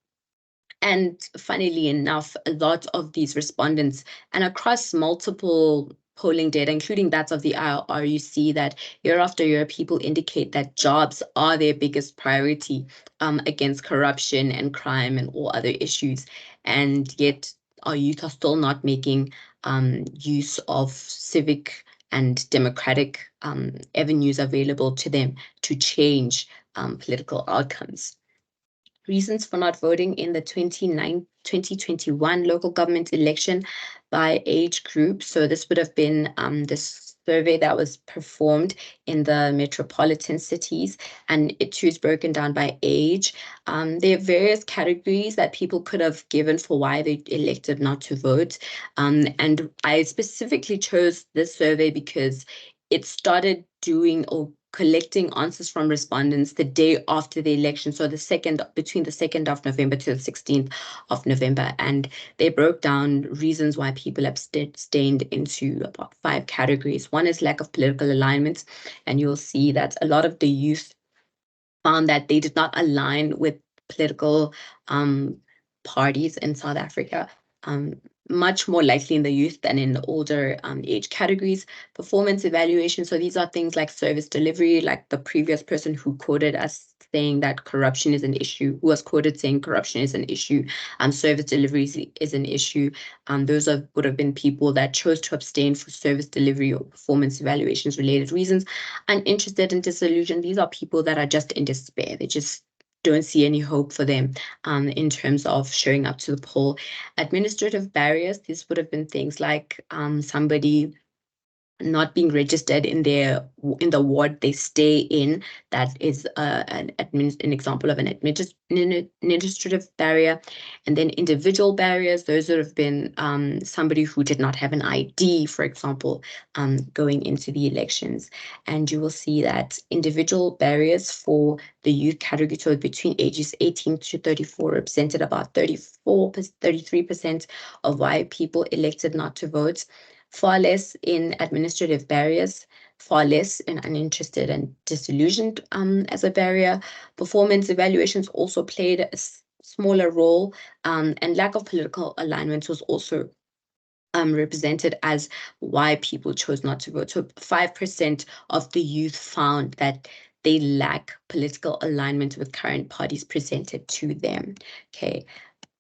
funnily enough, a lot of these respondents, and across multiple polling data, including that of the IRR, you see that year after year, people indicate that jobs are their biggest priority against corruption and crime and all other issues. And yet our youth are still not making use of civic and democratic avenues available to them to change political outcomes. Reasons for not voting in the 2021 local government election by age group. So this would have been this survey that was performed in the metropolitan cities, and it too is broken down by age. There are various categories that people could have given for why they elected not to vote. And I specifically chose this survey because it started doing or collecting answers from respondents the day after the election, so between the 2nd of November to the 16th of November, and they broke down reasons why people abstained into about 5 categories. One is lack of political alignment, and you'll see that a lot of the youth found that they did not align with political parties in South Africa. Much more likely in the youth than in the older age categories. Performance evaluation, so these are things like service delivery, like the previous person who quoted us saying that corruption is an issue, who was quoted saying corruption is an issue, service delivery is an issue. Those would have been people that chose to abstain for service delivery or performance evaluations related reasons. Uninterested and disillusioned, these are people that are just in despair. They just don't see any hope for them in terms of showing up to the poll. Administrative barriers, this would have been things like somebody not being registered in the ward they stay in. That is an example of an administrative barrier. And then individual barriers, those would have been somebody who did not have an ID, for example, going into the elections. And you will see that individual barriers for the youth category, so between ages 18 to 34, represented about 33% of why people elected not to vote. Far less in administrative barriers, far less in uninterested and disillusioned as a barrier. Performance evaluations also played a smaller role, and lack of political alignment was also represented as why people chose not to vote. So 5% of the youth found that they lack political alignment with current parties presented to them. Okay,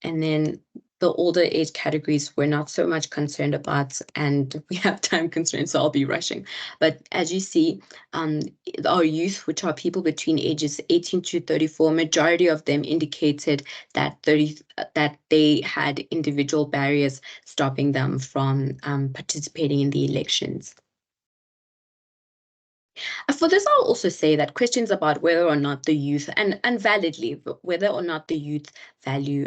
and then the older age categories we're not so much concerned about, and we have time constraints, so I'll be rushing. But as you see, our youth, which are people between ages 18 to 34, majority of them indicated that they had individual barriers stopping them from participating in the elections. For this, I'll also say that questions about whether or not the youth, and validly, whether or not the youth value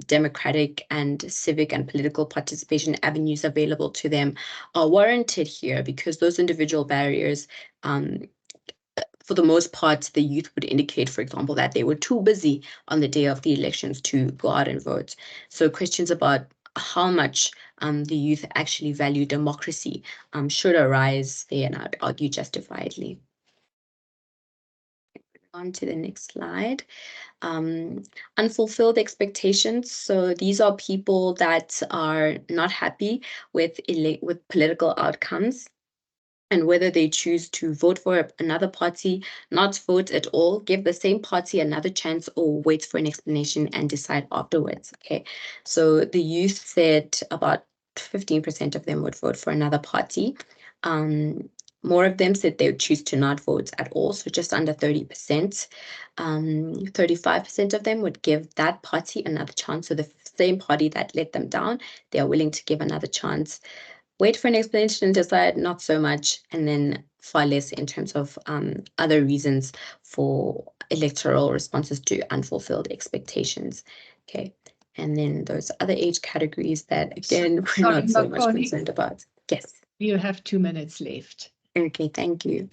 democratic and civic and political participation avenues available to them are warranted here, because those individual barriers, for the most part, the youth would indicate, for example, that they were too busy on the day of the elections to go out and vote. So questions about how much the youth actually value democracy should arise there, and I'd argue justifiedly. On to the next slide. Unfulfilled expectations. So these are people that are not happy with political outcomes, and whether they choose to vote for another party, not vote at all, give the same party another chance, or wait for an explanation and decide afterwards. Okay, so the youth said about 15% of them would vote for another party. More of them said they would choose to not vote at all, so just under 30%. 35% of them would give that party another chance, so the same party that let them down, they are willing to give another chance. Wait for an explanation and decide, not so much, and then far less in terms of other reasons for electoral responses to unfulfilled expectations. Okay, and then those other age categories that, again, we're not so much concerned about. Yes. You have 2 minutes left. Okay, thank you.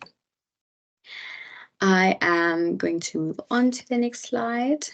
I am going to move on to the next slide.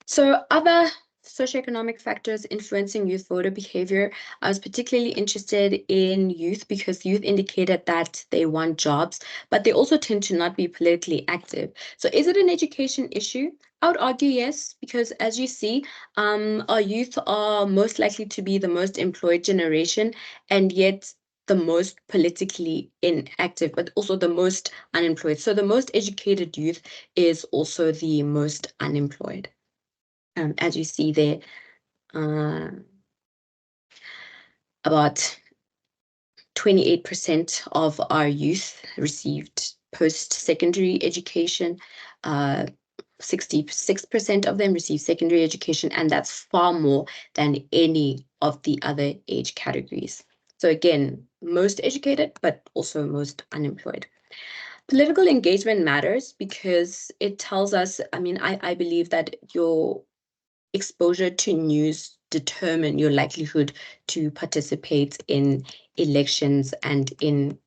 So other socioeconomic factors influencing youth voter behavior. I was particularly interested in youth because youth indicated that they want jobs, but they also tend to not be politically active. So is it an education issue? I would argue yes, because as you see, our youth are most likely to be the most employed generation, and yet the most politically inactive, but also the most unemployed. So the most educated youth is also the most unemployed. As you see there, about 28% of our youth received post-secondary education. 66% of them receive secondary education, and that's far more than any of the other age categories. So again, most educated, but also most unemployed. Political engagement matters because it tells us, I mean, I believe that your exposure to news determine your likelihood to participate in elections and in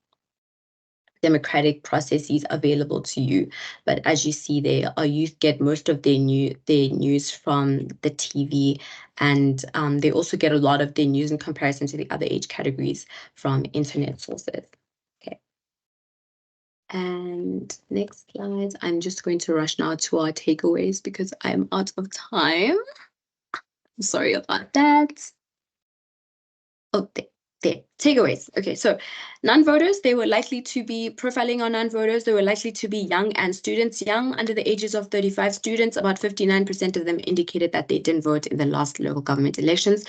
democratic processes available to you. But as you see there, our youth get most of their news from the TV, and they also get a lot of their news in comparison to the other age categories from internet sources. Okay. And next slide. I'm just going to rush now to our takeaways because I'm out of time. I'm sorry about that. Oh, there. Takeaways. Okay, so non-voters, they were likely to be profiling on non-voters. They were likely to be young and students, young under the ages of 35 students. About 59% of them indicated that they didn't vote in the last local government elections.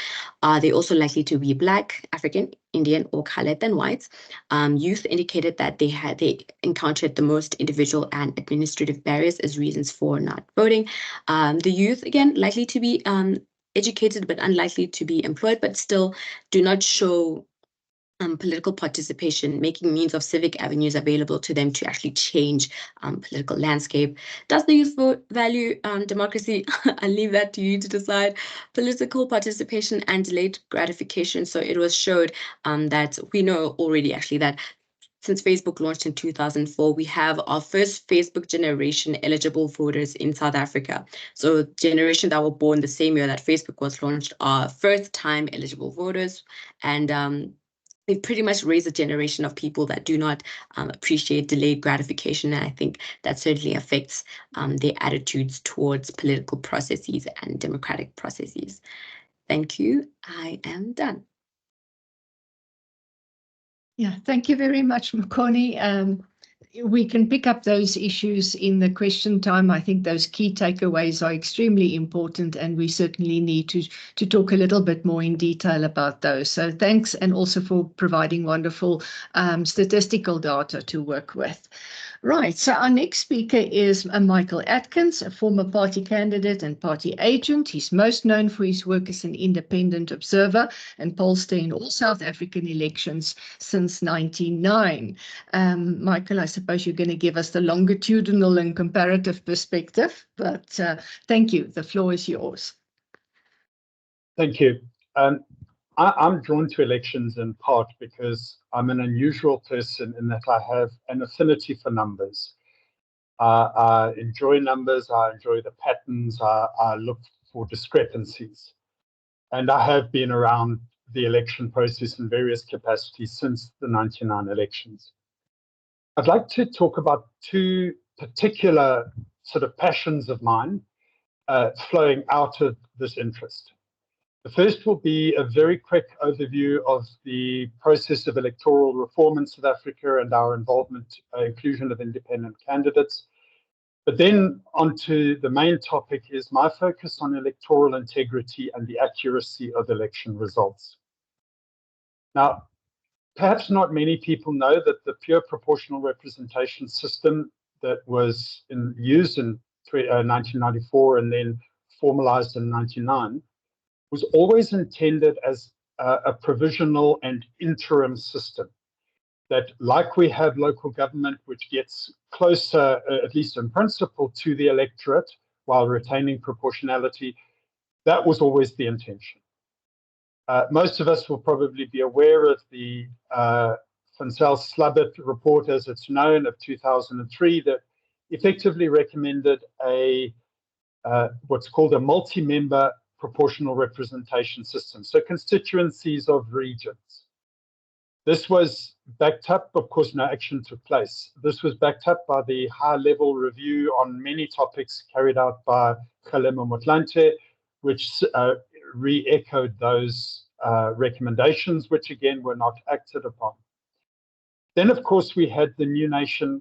They also likely to be Black, African, Indian, or colored than whites. Youth indicated that they encountered the most individual and administrative barriers as reasons for not voting. The youth, again, likely to be educated but unlikely to be employed, but still do not show political participation, making means of civic avenues available to them to actually change political landscape. Does the youth vote value democracy? I'll leave that to you to decide. Political participation and delayed gratification. So it was showed that we know already actually that since Facebook launched in 2004, we have our first Facebook generation eligible voters in South Africa. So generation that were born the same year that Facebook was launched are first time eligible voters. And we've pretty much raised a generation of people that do not appreciate delayed gratification. And I think that certainly affects their attitudes towards political processes and democratic processes. Thank you. I am done. Yeah, thank you very much, Makone. we can pick up those issues in the question time. I think those key takeaways are extremely important, and we certainly need to talk a little bit more in detail about those. So thanks, and also for providing wonderful statistical data to work with. Right, so our next speaker is Michael Atkins, a former party candidate and party agent. He's most known for his work as an independent observer and pollster in all South African elections since 1999. Michael, I suppose you're going to give us the longitudinal and comparative perspective, but thank you. The floor is yours. Thank you. I'm drawn to elections in part because I'm an unusual person in that I have an affinity for numbers. I enjoy numbers, I enjoy the patterns, I look for discrepancies. And I have been around the election process in various capacities since the 99 elections. I'd like to talk about two particular sort of passions of mine flowing out of this interest. The first will be a very quick overview of the process of electoral reform in South Africa and our involvement, inclusion of independent candidates. But then onto the main topic is my focus on electoral integrity and the accuracy of election results. Now, perhaps not many people know that the pure proportional representation system that was used in 1994 and then formalized in 1999 was always intended as a provisional and interim system. That, like we have local government, which gets closer, at least in principle, to the electorate while retaining proportionality, that was always the intention. Most of us will probably be aware of the Van Zyl-Slabbert report, as it's known, of 2003, that effectively recommended what's called a multi-member proportional representation system, so constituencies of regions. This was backed up, of course, no action took place. This was backed up by the high-level review on many topics carried out by Kgalema Motlanthe, which re-echoed those recommendations, which again were not acted upon. Then, of course, we had the New Nation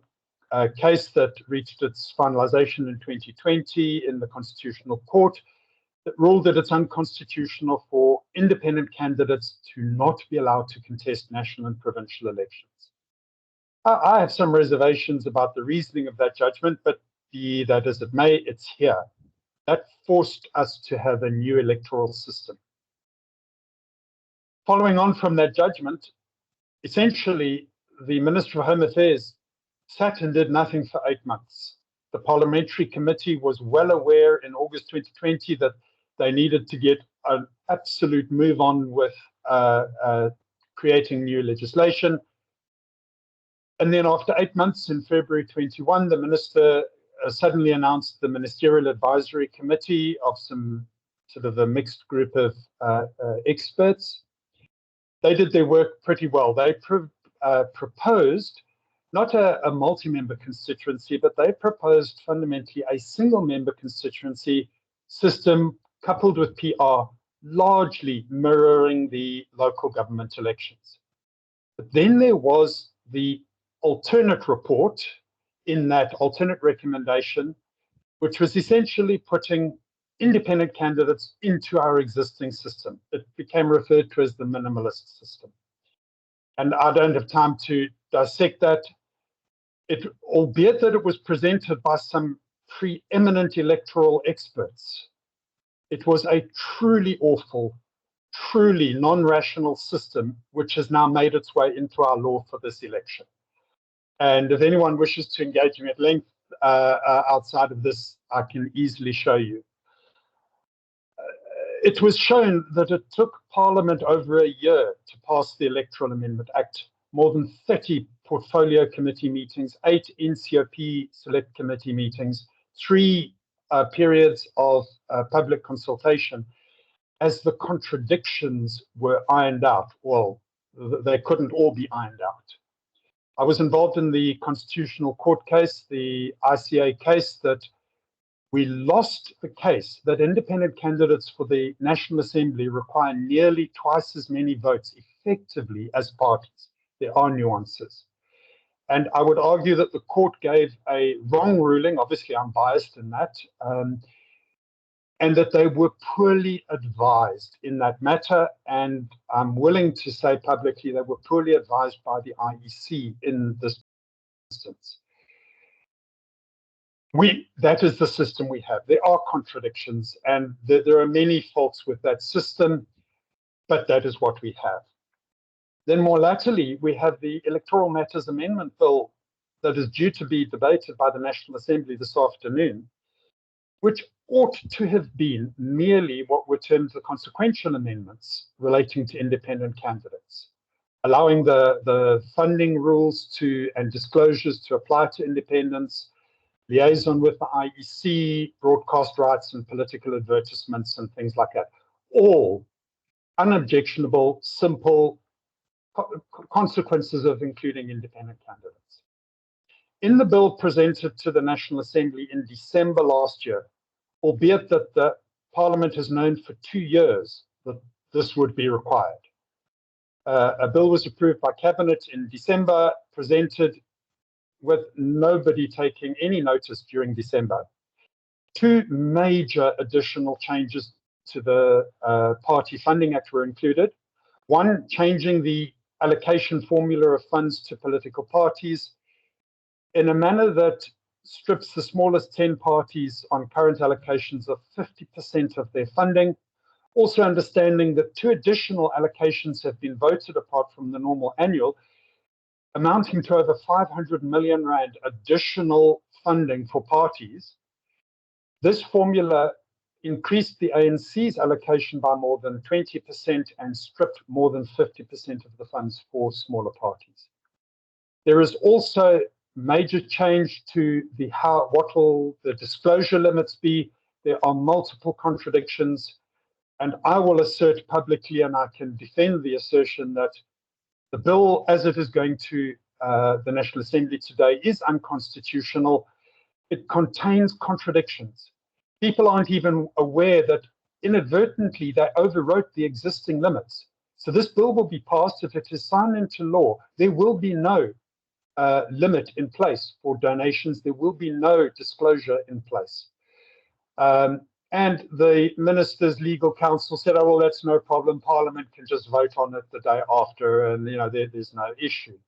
case that reached its finalization in 2020 in the Constitutional Court, that ruled that it's unconstitutional for independent candidates to not be allowed to contest national and provincial elections. I have some reservations about the reasoning of that judgment, but be that as it may, it's here. That forced us to have a new electoral system. Following on from that judgment, essentially, the Minister of Home Affairs sat and did nothing for 8 months. The Parliamentary Committee was well aware in August 2020 that they needed to get an absolute move on with creating new legislation. And then after 8 months, in February 21, the minister suddenly announced the Ministerial Advisory Committee of some sort of a mixed group of experts. They did their work pretty well. They proposed not a multi-member constituency, but they proposed fundamentally a single-member constituency system coupled with PR, largely mirroring the local government elections. But then there was the alternate report in that alternate recommendation, which was essentially putting independent candidates into our existing system. It became referred to as the minimalist system. And I don't have time to dissect that. Albeit that it was presented by some preeminent electoral experts, it was a truly awful, truly non-rational system, which has now made its way into our law for this election. And if anyone wishes to engage me at length outside of this, I can easily show you. It was shown that it took Parliament over a year to pass the Electoral Amendment Act, more than 30 portfolio committee meetings, 8 NCOP select committee meetings, 3 periods of public consultation, as the contradictions were ironed out. Well, they couldn't all be ironed out. I was involved in the Constitutional Court case, the ICA case, that we lost the case that independent candidates for the National Assembly require nearly twice as many votes effectively as parties. There are nuances. And I would argue that the court gave a wrong ruling. Obviously, I'm biased in that. And that they were poorly advised in that matter. And I'm willing to say publicly they were poorly advised by the IEC in this instance. That is the system we have. There are contradictions, and there are many faults with that system, but that is what we have. Then more latterly, we have the Electoral Matters Amendment Bill that is due to be debated by the National Assembly this afternoon, which ought to have been merely what were termed the consequential amendments relating to independent candidates, allowing the funding rules and disclosures to apply to independents, liaison with the IEC, broadcast rights and political advertisements and things like that. All unobjectionable, simple consequences of including independent candidates. In the bill presented to the National Assembly in December last year, albeit that the Parliament has known for 2 years that this would be required, a bill was approved by Cabinet in December, presented with nobody taking any notice during December. 2 major additional changes to the Party Funding Act were included. One, changing the allocation formula of funds to political parties in a manner that strips the smallest 10 parties on current allocations of 50% of their funding. Also understanding that 2 additional allocations have been voted apart from the normal annual, amounting to over 500 million rand additional funding for parties. This formula increased the ANC's allocation by more than 20% and stripped more than 50% of the funds for smaller parties. There is also major change to what will the disclosure limits be. There are multiple contradictions, and I will assert publicly, and I can defend the assertion that the bill, as it is going to the National Assembly today, is unconstitutional. It contains contradictions. People aren't even aware that inadvertently they overwrote the existing limits. So this bill will be passed. If it is signed into law, there will be no limit in place for donations. There will be no disclosure in place. And the minister's legal counsel said, oh, well, that's no problem. Parliament can just vote on it the day after, and there's no issue.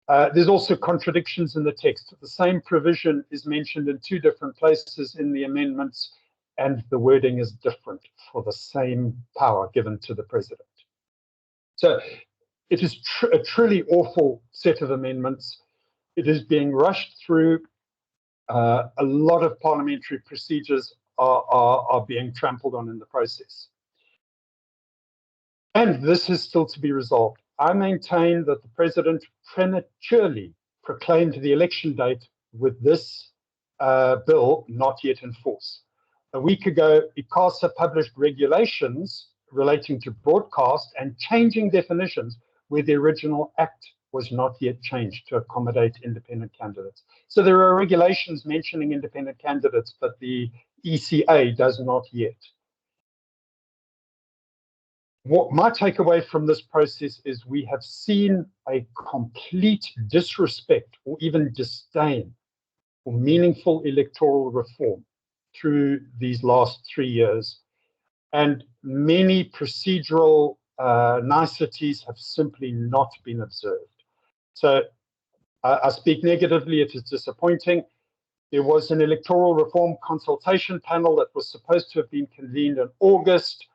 There's also contradictions in the text. The same provision is mentioned in 2 different places in the amendments, and the wording is different for the same power given to the president. So it is a truly awful set of amendments. It is being rushed through. A lot of parliamentary procedures are being trampled on in the process. And this is still to be resolved. I maintain that the president prematurely proclaimed the election date with this bill not yet in force. A week ago, ICASA published regulations relating to broadcast and changing definitions where the original act was not yet changed to accommodate independent candidates. So there are regulations mentioning independent candidates, but the ECA does not yet. What my takeaway from this process is we have seen a complete disrespect or even disdain for meaningful electoral reform through these last 3 years. And many procedural niceties have simply not been observed. So I speak negatively, it is disappointing. There was an electoral reform consultation panel that was supposed to have been convened in August.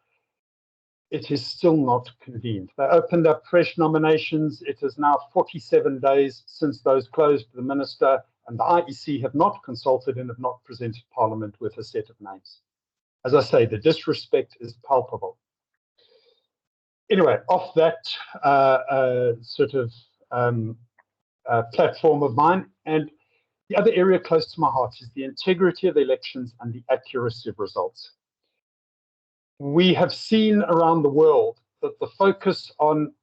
It is still not convened. They opened up fresh nominations. It is now 47 days since those closed. The minister and the IEC have not consulted and have not presented Parliament with a set of names. As I say, the disrespect is palpable. Anyway, off that platform of mine, and the other area close to my heart is the integrity of elections and the accuracy of results. We have seen around the world that the focus on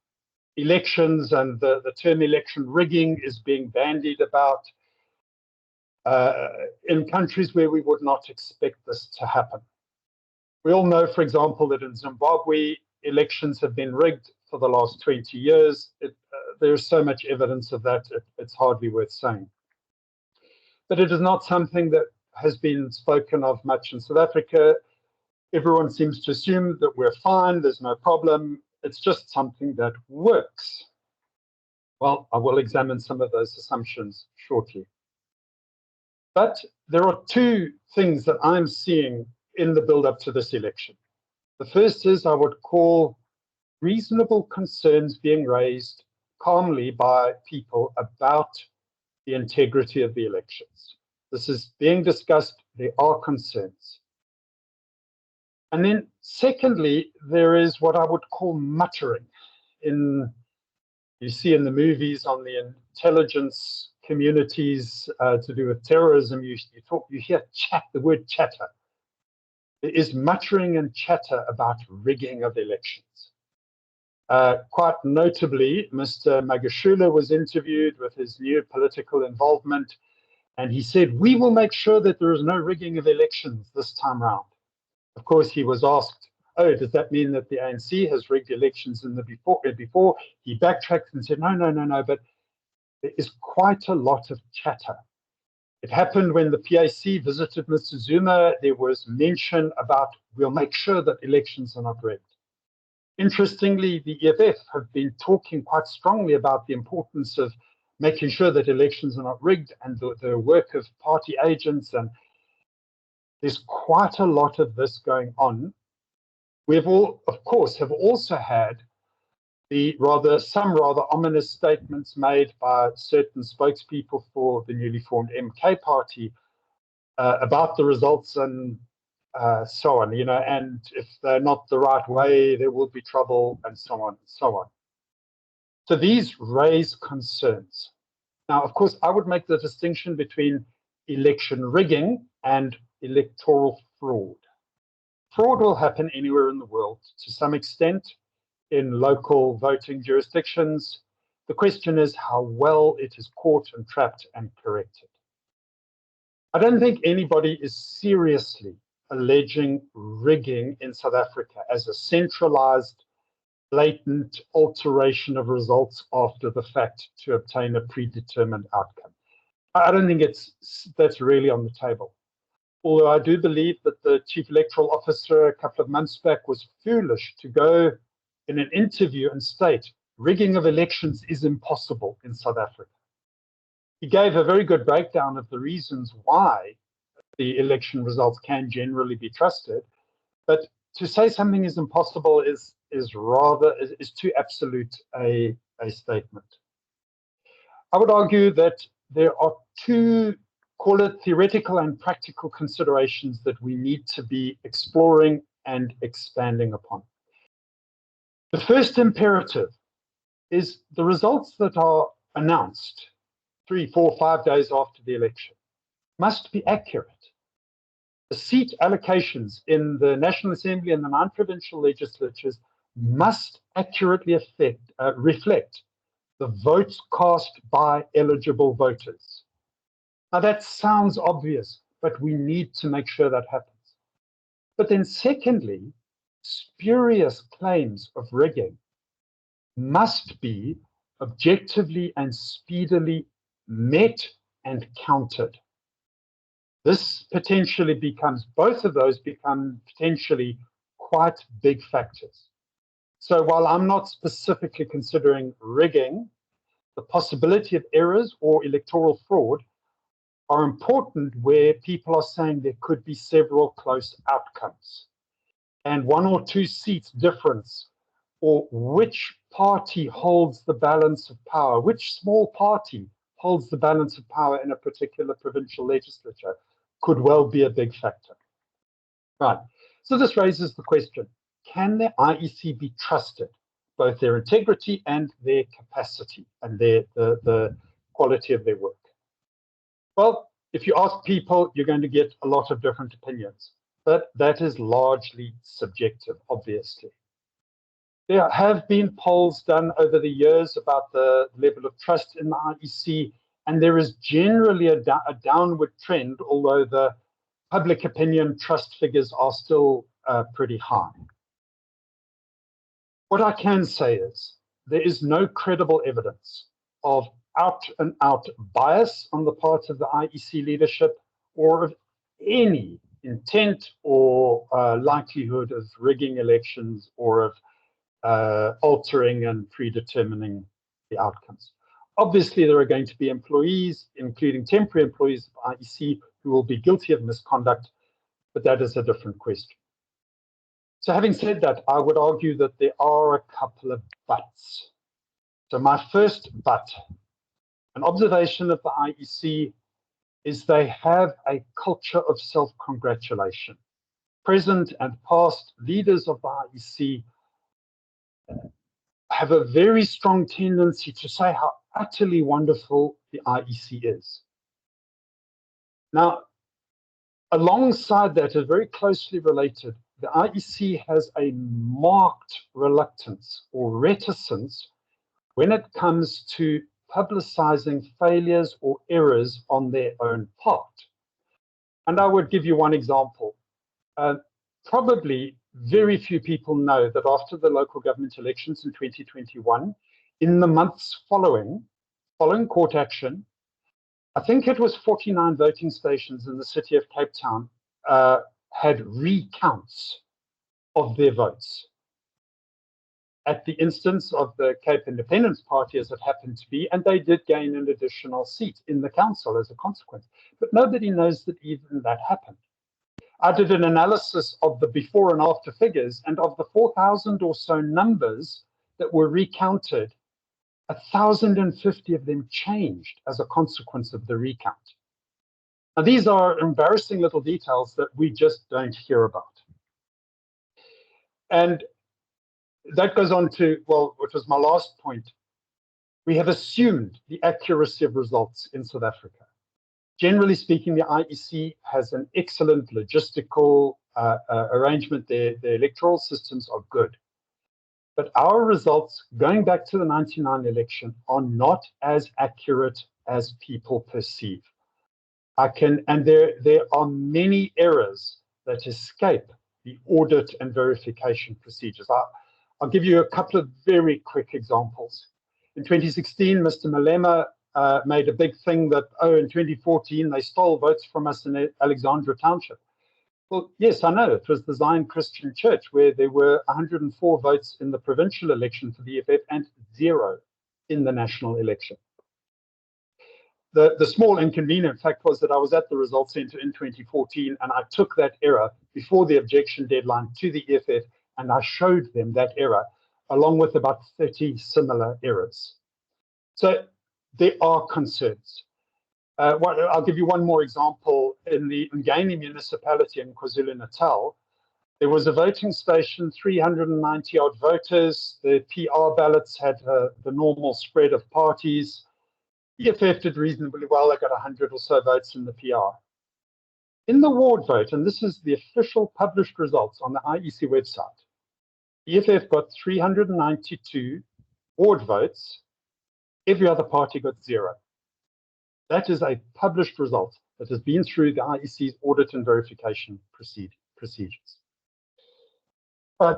elections and the term election rigging is being bandied about in countries where we would not expect this to happen. We all know, for example, that in Zimbabwe, elections have been rigged for the last 20 years. there's so much evidence of that, it's hardly worth saying. But it is not something that has been spoken of much in South Africa. Everyone seems to assume that we're fine, there's no problem. It's just something that works. Well, I will examine some of those assumptions shortly. But there are two things that I'm seeing in the build-up to this election. The first is I would call reasonable concerns being raised calmly by people about the integrity of the elections. This is being discussed, there are concerns. And then secondly, there is what I would call muttering. You see in the movies on the intelligence communities to do with terrorism, you hear the word chatter. There is muttering and chatter about rigging of elections. Quite notably, Mr. Magashule was interviewed with his new political involvement, and he said, "We will make sure that there is no rigging of elections this time round." Of course, he was asked, "Oh, does that mean that the ANC has rigged elections in the before?" He backtracked and said, no, but there is quite a lot of chatter. It happened when the PAC visited Mr. Zuma. There was mention about, we'll make sure that elections are not rigged. Interestingly, the EFF have been talking quite strongly about the importance of making sure that elections are not rigged and the work of party agents, and there's quite a lot of this going on. We've all, of course, have also had some rather ominous statements made by certain spokespeople for the newly formed MK party about the results and so on, and if they're not the right way, there will be trouble, and so on and so on. So these raise concerns. Now, of course, I would make the distinction between election rigging and electoral fraud. Fraud will happen anywhere in the world to some extent in local voting jurisdictions. The question is how well it is caught and trapped and corrected. I don't think anybody is seriously alleging rigging in South Africa as a centralized, blatant alteration of results after the fact to obtain a predetermined outcome. I don't think that's really on the table. Although I do believe that the Chief Electoral Officer a couple of months back was foolish to go in an interview and state rigging of elections is impossible in South Africa. He gave a very good breakdown of the reasons why the election results can generally be trusted, but to say something is impossible is too absolute a statement. I would argue that there are two, call it theoretical and practical considerations that we need to be exploring and expanding upon. The first imperative is the results that are announced 3, 4, 5 days after the election must be accurate. The seat allocations in the National Assembly and the 9 provincial legislatures must accurately reflect the votes cast by eligible voters. Now that sounds obvious, but we need to make sure that happens. But then secondly, spurious claims of rigging must be objectively and speedily met and countered. This potentially both of those become potentially quite big factors. So while I'm not specifically considering rigging, the possibility of errors or electoral fraud are important where people are saying there could be several close outcomes. And 1 or 2 seats difference, or which party holds the balance of power, which small party holds the balance of power in a particular provincial legislature, could well be a big factor. Right, so this raises the question, can the IEC be trusted, both their integrity and their capacity and the quality of their work? Well, if you ask people, you're going to get a lot of different opinions, but that is largely subjective, obviously. There have been polls done over the years about the level of trust in the IEC, and there is generally a downward trend, although the public opinion trust figures are still pretty high. What I can say is there is no credible evidence of out-and-out bias on the part of the IEC leadership or of any intent or likelihood of rigging elections or of altering and predetermining the outcomes. Obviously, there are going to be employees, including temporary employees of IEC, who will be guilty of misconduct, but that is a different question. So having said that, I would argue that there are a couple of buts. So my first but, an observation of the IEC, is they have a culture of self-congratulation. Present and past leaders of the IEC have a very strong tendency to say how utterly wonderful the IEC is. Now, alongside that, and very closely related, the IEC has a marked reluctance or reticence when it comes to publicizing failures or errors on their own part. And I would give you one example. Probably very few people know that after the local government elections in 2021, in the months following court action, I think it was 49 voting stations in the city of Cape Town had recounts of their votes. At the instance of the Cape Independence Party, as it happened to be, and they did gain an additional seat in the council as a consequence. But nobody knows that even that happened. I did an analysis of the before and after figures, and of the 4,000 or so numbers that were recounted, 1,050 of them changed as a consequence of the recount. Now, these are embarrassing little details that we just don't hear about. And that goes on to, well, which was my last point. We have assumed the accuracy of results in South Africa. Generally speaking, the IEC has an excellent logistical arrangement. Their electoral systems are good. But our results, going back to the 1999 election, are not as accurate as people perceive. And there are many errors that escape the audit and verification procedures. I'll give you a couple of very quick examples. In 2016, Mr. Malema made a big thing that, in 2014, they stole votes from us in Alexandra Township. Well, yes, I know. It was the Zion Christian Church, where there were 104 votes in the provincial election for the EFF and 0 in the national election. The small inconvenient fact was that I was at the results centre in 2014, and I took that error before the objection deadline to the EFF, and I showed them that error, along with about 30 similar errors. So there are concerns. I'll give you one more example. In the Ngani municipality in KwaZulu-Natal, there was a voting station, 390 odd voters. The PR ballots had the normal spread of parties. The EFF did reasonably well. They got 100 or so votes in the PR. In the ward vote, and this is the official published results on the IEC website, the EFF got 392 ward votes. Every other party got 0. That is a published result that has been through the IEC's audit and verification procedures.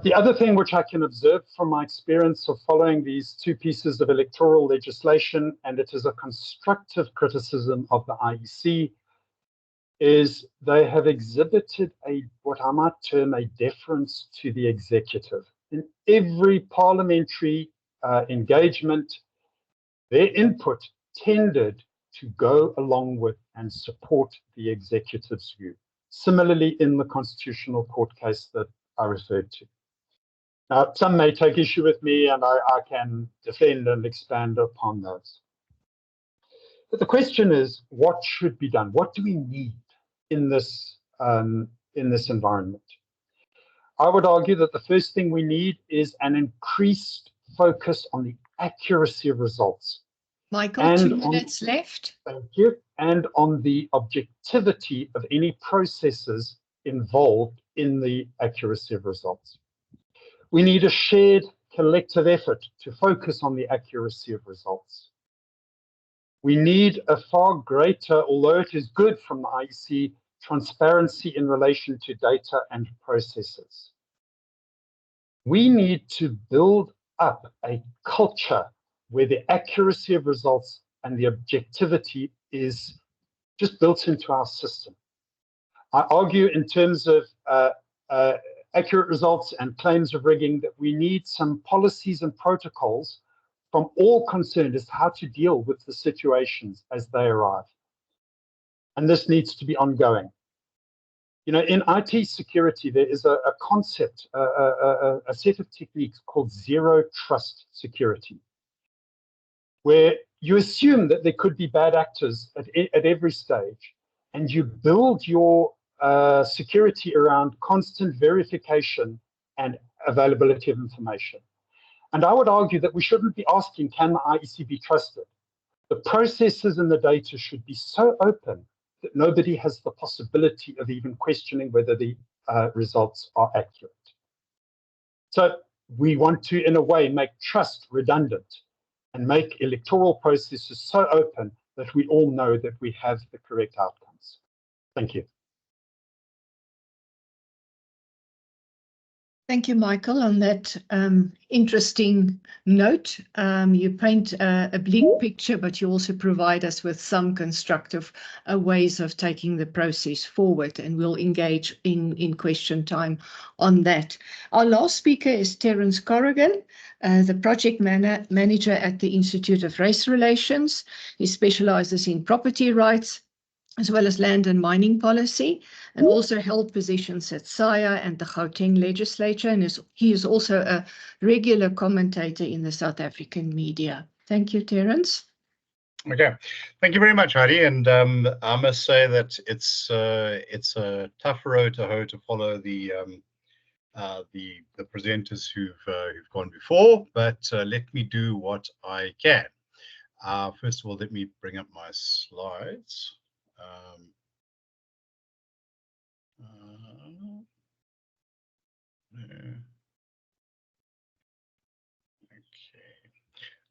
The other thing which I can observe from my experience of following these two pieces of electoral legislation, and it is a constructive criticism of the IEC, is they have exhibited what I might term a deference to the executive. In every parliamentary engagement, their input tended to go along with and support the executive's view. Similarly, in the Constitutional Court case that I referred to. Now, some may take issue with me, and I can defend and expand upon those. But the question is, what should be done? What do we need in this environment? I would argue that the first thing we need is an increased focus on the accuracy of results. Michael, 2 minutes left. Thank you. And on the objectivity of any processes involved in the accuracy of results. We need a shared collective effort to focus on the accuracy of results. We need a far greater, although it is good from the IEC, transparency in relation to data and processes. We need to build up a culture where the accuracy of results and the objectivity is just built into our system. I argue in terms of accurate results and claims of rigging that we need some policies and protocols from all concerned as to how to deal with the situations as they arrive. And this needs to be ongoing. You know, in IT security, there is a concept, a set of techniques called zero trust security, where you assume that there could be bad actors at every stage, and you build your security around constant verification and availability of information. And I would argue that we shouldn't be asking, can the IEC be trusted? The processes and the data should be so open that nobody has the possibility of even questioning whether the results are accurate. So we want to, in a way, make trust redundant and make electoral processes so open that we all know that we have the correct outcomes. Thank you. Thank you, Michael. On that interesting note, you paint a bleak picture, but you also provide us with some constructive ways of taking the process forward, and we'll engage in question time on that. Our last speaker is Terence Corrigan, the project manager at the Institute of Race Relations. He specializes in property rights, as well as land and mining policy, and also held positions at SAIA and the Gauteng legislature, and he is also a regular commentator in the South African media. Thank you, Terence. Okay, thank you very much, Heidi. And I must say that it's a tough road to hoe to follow the presenters who've gone before, but let me do what I can. First of all, let me bring up my slides.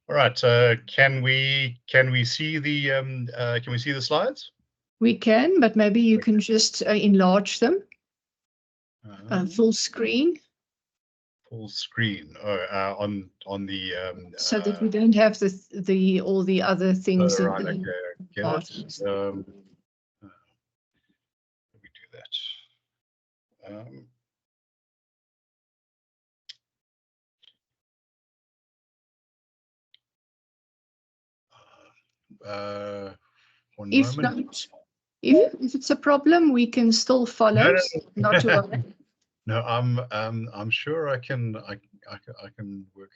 All right. Can we see the slides? We can, but maybe you can just enlarge them. Full screen. Full screen. Oh, on the. So that we don't have all the other things. Oh, right. Okay. Get it. Let me do that. One if moment. not, if it's a problem, we can still follow. No. Not to worry. No, I'm sure I can work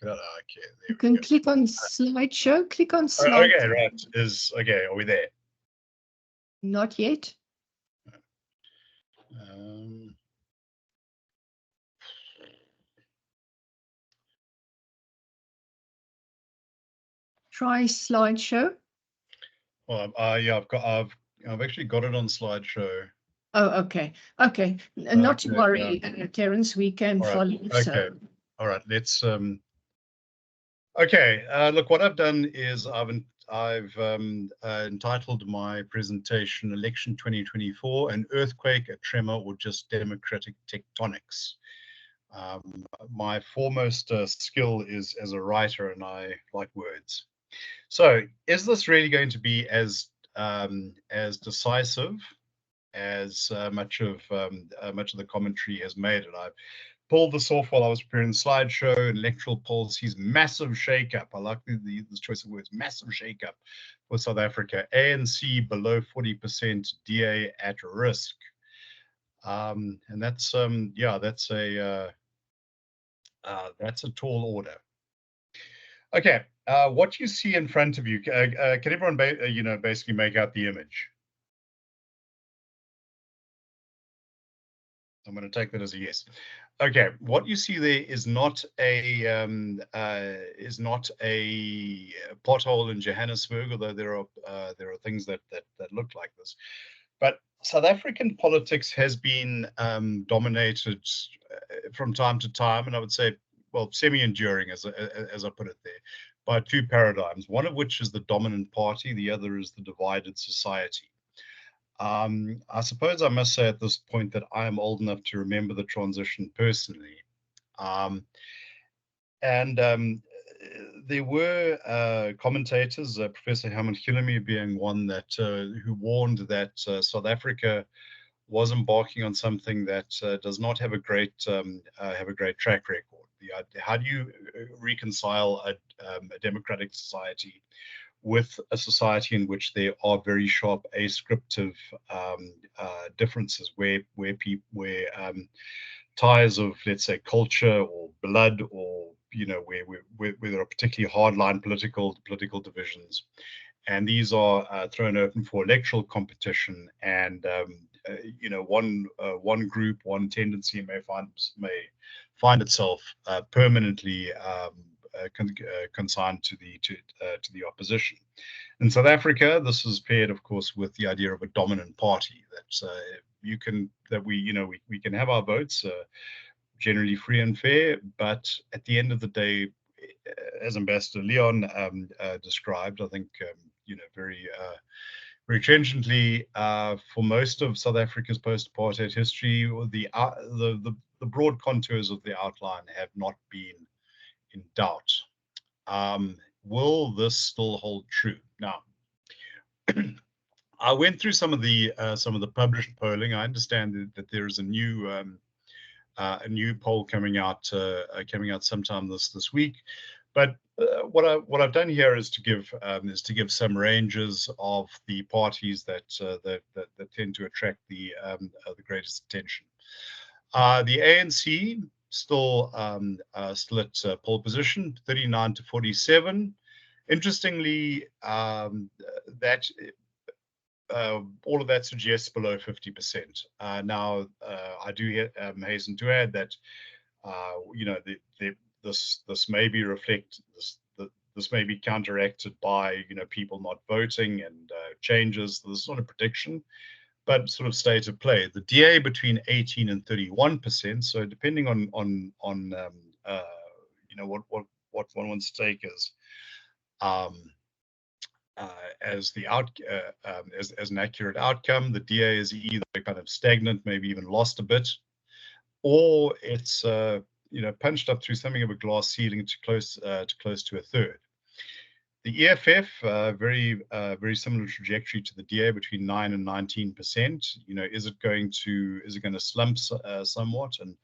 it out. Okay, You can click on slideshow. Click on slide. Okay, right. Okay. Are we there? Not yet. Try slideshow. Well, yeah, I've actually got it on slideshow. Oh, okay. Okay. Not to worry, Terence, we can follow. Okay. So. All right. Let's okay. Look, what I've done is I've entitled my presentation "Election 2024: An Earthquake, a Tremor, or Just Democratic Tectonics." My foremost skill is as a writer, and I like words. So, is this really going to be as decisive as much of the commentary has made it? I've pulled this off while I was preparing the slideshow. Electoral policies, massive shakeup. I like this choice of words, massive shakeup for South Africa. ANC below 40%, DA at risk. And that's that's a tall order. Okay, what you see in front of you, can everyone basically make out the image? I'm going to take that as a yes. Okay, what you see there is not a pothole in Johannesburg, although there are things that look like this. But South African politics has been dominated from time to time, and I would say, well, semi-enduring, as I put it there, by two paradigms. One of which is the dominant party, the other is the divided society. I suppose I must say at this point that I am old enough to remember the transition personally. And there were commentators, Professor Herman Hillemy being one, that who warned that South Africa was embarking on something that does not have a great track record. How do you reconcile a democratic society with a society in which there are very sharp ascriptive differences, where ties of, let's say, culture or blood, or where there are particularly hardline political divisions, and these are thrown open for electoral competition, and one group, one tendency may find itself permanently consigned to the opposition. In South Africa, this is paired, of course, with the idea of a dominant party, that we can have our votes generally free and fair, but at the end of the day, as Ambassador Leon described, I think very trenchantly, for most of South Africa's post-apartheid history, the broad contours of the outline have not been in doubt. Will this still hold true? Now, I went through some of the published polling. I understand that there is a new poll coming out sometime this week. But what I've done here is to give some ranges of the parties that tend to attract the greatest attention. The ANC still at pole position, 39 to 47. Interestingly, that all of that suggests below 50%. Now, I do hasten to add that this may be this may be counteracted by people not voting and changes. This is not a prediction, but sort of state of play. The DA between 18 and 31%. So depending on what one wants to take as an accurate outcome, the DA is either kind of stagnant, maybe even lost a bit, or it's punched up through something of a glass ceiling to close to a third. The EFF, very similar trajectory to the DA, between 9 and 19%. Is it going to slump somewhat and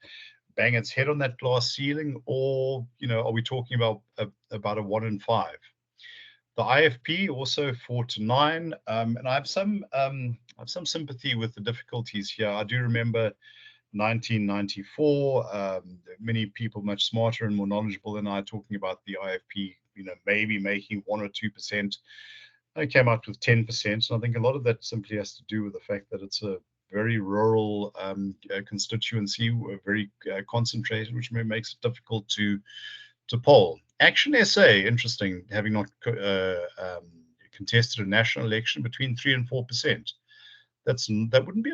bang its head on that glass ceiling, or are we talking about a 1 in 5? The IFP also 4 to 9, and I have some sympathy with the difficulties here. I do remember 1994. Many people much smarter and more knowledgeable than I talking about the IFP, maybe making 1 or 2%. I came out with 10%, and I think a lot of that simply has to do with the fact that it's a very rural constituency, very concentrated, which makes it difficult to poll. Action SA, interesting, having not contested a national election, between 3 and 4%. That wouldn't be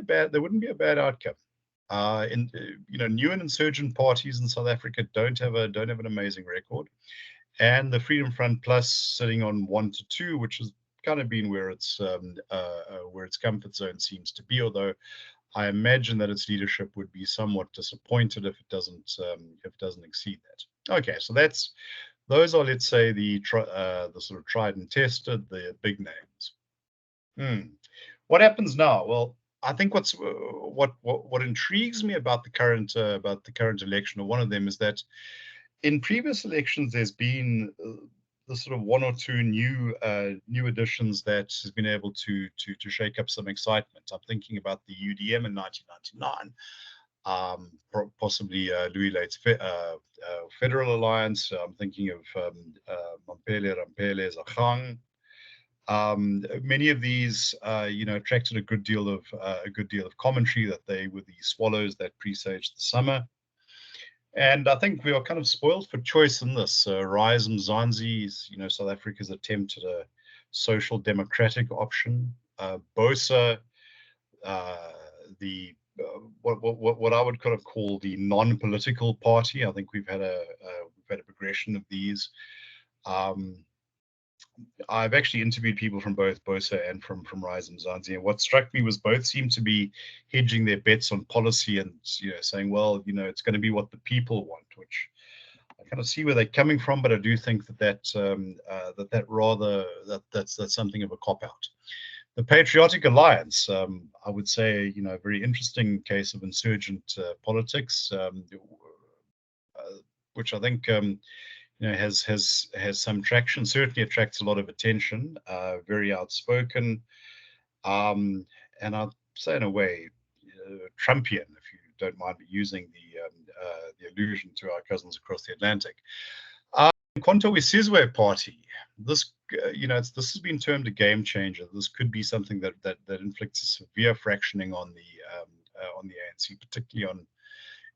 a bad outcome. New and insurgent parties in South Africa don't have an amazing record, and the Freedom Front Plus sitting on 1 to 2, which has kind of been where its comfort zone seems to be. Although I imagine that its leadership would be somewhat disappointed if it doesn't exceed that. Okay, so those are, let's say, the sort of tried and tested, the big names. What happens now? Well, I think what intrigues me about the current election, or one of them, is that in previous elections there's been the sort of 1 or 2 new additions that has been able to shake up some excitement. I'm thinking about the UDM in 1999, possibly Louis Late's Federal Alliance. I'm thinking of Mampele Rampele Zagang. Many of these, attracted a good deal of commentary that they were the swallows that presaged the summer. And I think we are kind of spoiled for choice in this. Rise Mzansi's, South Africa's attempt at a social democratic option. BOSA, the what I would kind of call the non-political party. I think we've had a progression of these. I've actually interviewed people from both BOSA and from Rise Mzansi, and what struck me was both seem to be hedging their bets on policy and saying, well, it's going to be what the people want, which kind of see where they're coming from, but I do think that's something of a cop out. The Patriotic Alliance, I would say, a very interesting case of insurgent politics, which I think has some traction. Certainly attracts a lot of attention. Very outspoken, and I'd say in a way Trumpian, if you don't mind me using the allusion to our cousins across the Atlantic. Quanto Isizwe Party, this this has been termed a game changer. This could be something that inflicts a severe fractioning on the ANC, particularly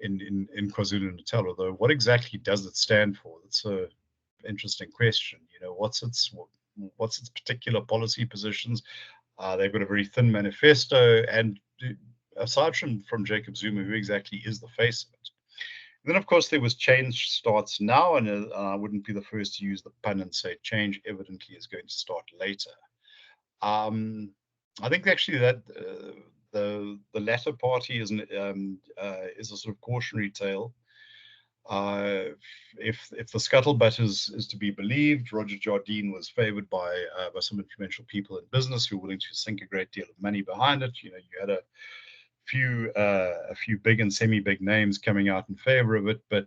in KwaZulu-Natal. Although, what exactly does it stand for? That's a interesting question. What's its particular policy positions? They've got a very thin manifesto, and aside from Jacob Zuma, who exactly is the face of it? And then, of course, there was change starts now, and I wouldn't be the first to use the pun and say change evidently is going to start later. I think actually that the latter party is a sort of cautionary tale. If the scuttlebutt is to be believed, Roger Jardine was favoured by some influential people in business who were willing to sink a great deal of money behind it. You had a few big and semi-big names coming out in favour of it, but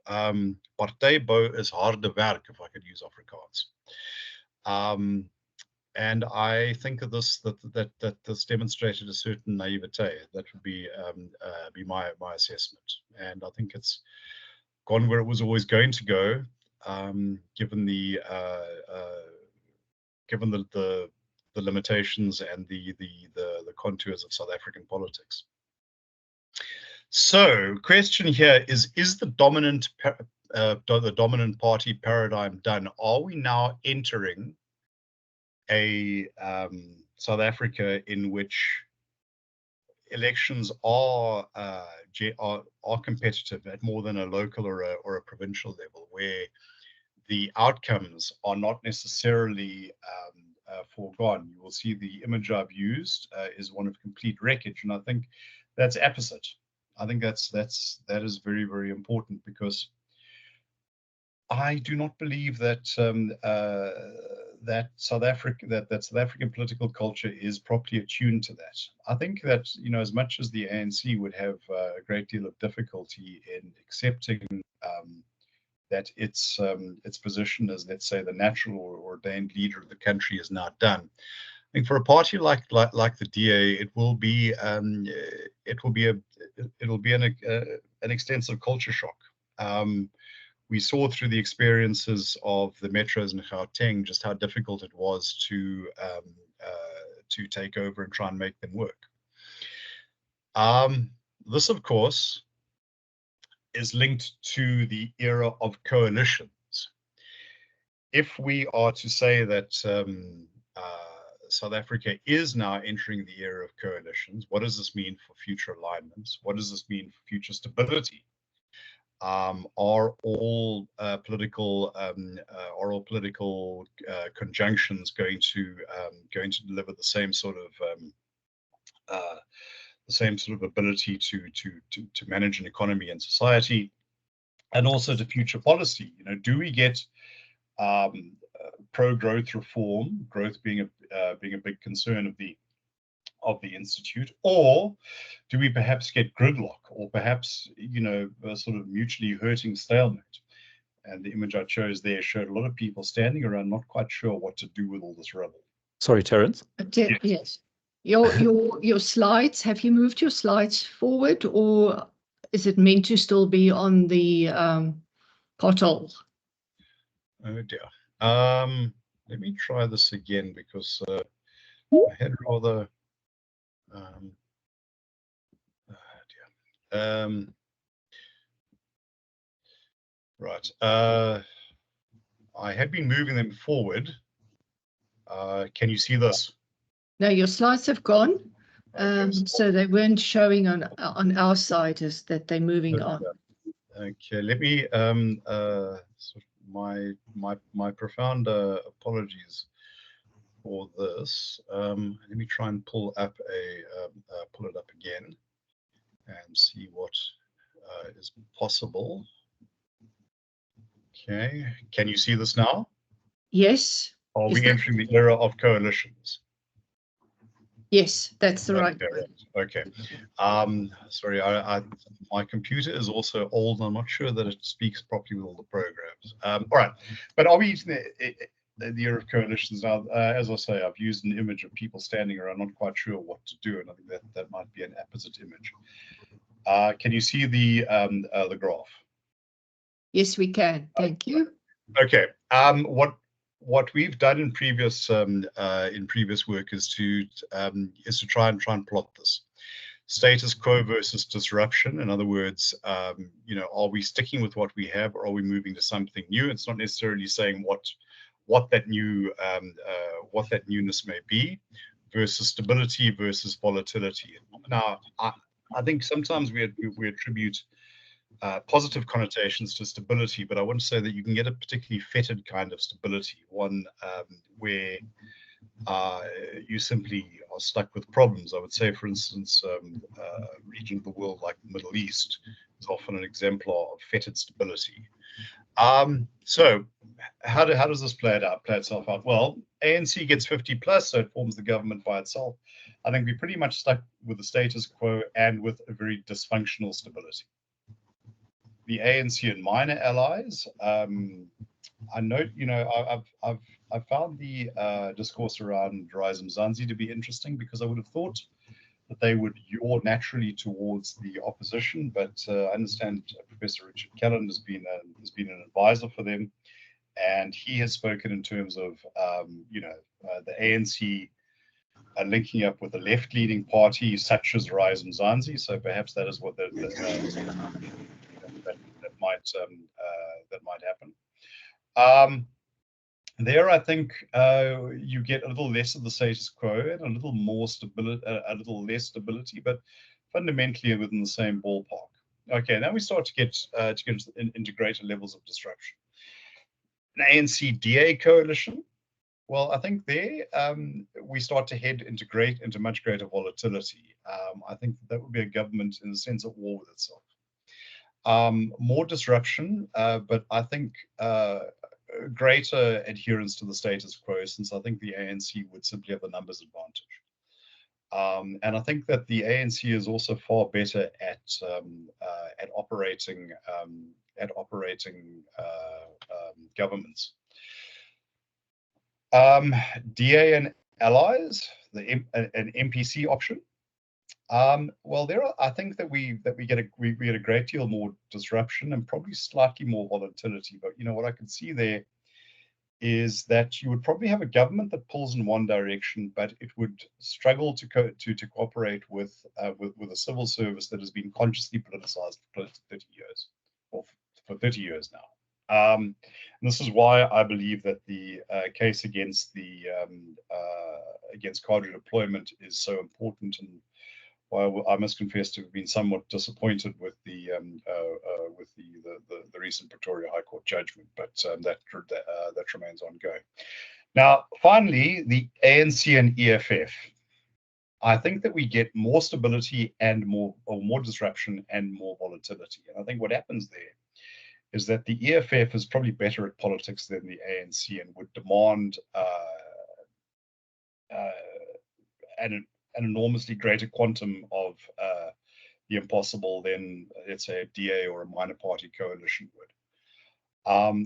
partijbou is harde werk, if I could use Afrikaans. And I think of this that this demonstrated a certain naivete. That would be my assessment, and I think it's gone where it was always going to go, given the limitations and the contours of South African politics. So, question here is the dominant party paradigm done? Are we now entering a South Africa in which elections are competitive at more than a local or a provincial level, where the outcomes are not necessarily foregone? You will see the image I've used is one of complete wreckage, and I think that's opposite. I think that is very, very important, because I do not believe that that South African political culture is properly attuned to that. I think that as much as the ANC would have a great deal of difficulty in accepting that its position as, let's say, the natural or ordained leader of the country is now done, I think for a party like the DA, it will be an extensive culture shock. We saw through the experiences of the metros in Gauteng just how difficult it was to take over and try and make them work. This, of course, is linked to the era of coalitions. If we are to say that South Africa is now entering the era of coalitions, what does this mean for future alignments? What does this mean for future stability? Are all political conjunctions going to deliver the same sort of ability to manage an economy and society, and also to future policy? Do we get pro-growth reform, growth being a big concern of the Institute, or do we perhaps get gridlock, or perhaps a sort of mutually hurting stalemate? And the image I chose there showed a lot of people standing around not quite sure what to do with all this rubble. Sorry, Terence. Yes. Your slides, have you moved your slides forward, or is it meant to still be on the portal? Oh dear. Let me try this again, because I had rather right. I had been moving them forward. Can you see this? No, your slides have gone. So they weren't showing on our side as that they're moving on. Okay, let me my profound apologies for this. Let me try and pull it up again and see what is possible. Okay, can you see this now? Yes. Are Is we that- entering the era of coalitions? Yes, that's the right Okay, word. okay. Sorry, my computer is also old. I'm not sure that it speaks properly with all the programs. All right, but are we using the era of coalitions now? As I say, I've used an image of people standing around, not quite sure what to do, and I think that might be an apposite image. Can you see the graph? Yes, we can. Thank you. Okay. What we've done in previous work is to try and plot this status quo versus disruption. In other words, are we sticking with what we have, or are we moving to something new? It's not necessarily saying what that newness may be, versus stability versus volatility. Now, I think sometimes we attribute positive connotations to stability, but I want to say that you can get a particularly fetid kind of stability, one where you simply are stuck with problems. I would say, for instance, region of the world like the Middle East is often an exemplar of fetid stability. So how does this play itself out? Well, ANC gets 50 plus, so it forms the government by itself. I think we're pretty much stuck with the status quo and with a very dysfunctional stability. The ANC and minor allies. I note, I've found the discourse around Rise Mzansi to be interesting, because I would have thought that they would yaw naturally towards the opposition, but I understand Professor Richard Callan has been an advisor for them, and he has spoken in terms of the ANC linking up with a left-leaning party such as Rise Mzansi. So perhaps that is what that might happen. There, I think you get a little less of the status quo and a little more stability, a little less stability, but fundamentally within the same ballpark. Okay, now we start to get into greater levels of disruption. An ANC-DA coalition. Well, I think there we start to head into much greater volatility. I think that would be a government in the sense at war with itself. More disruption, but I think greater adherence to the status quo, since I think the ANC would simply have the numbers advantage. And I think that the ANC is also far better at operating governments. DA and allies, an MPC option. Well, I think that we get a great deal more disruption and probably slightly more volatility. But what I can see there is that you would probably have a government that pulls in one direction, but it would struggle to cooperate with a civil service that has been consciously politicized for 30 years, or for 30 years now. And this is why I believe that the case against cadre deployment is so important, and why I must confess to have been somewhat disappointed with the recent Pretoria High Court judgment, but that remains ongoing. Now, finally, the ANC and EFF. I think that we get more stability and more disruption and more volatility. And I think what happens there is that the EFF is probably better at politics than the ANC and would demand an enormously greater quantum of the impossible than, let's say, a DA or a minor party coalition would.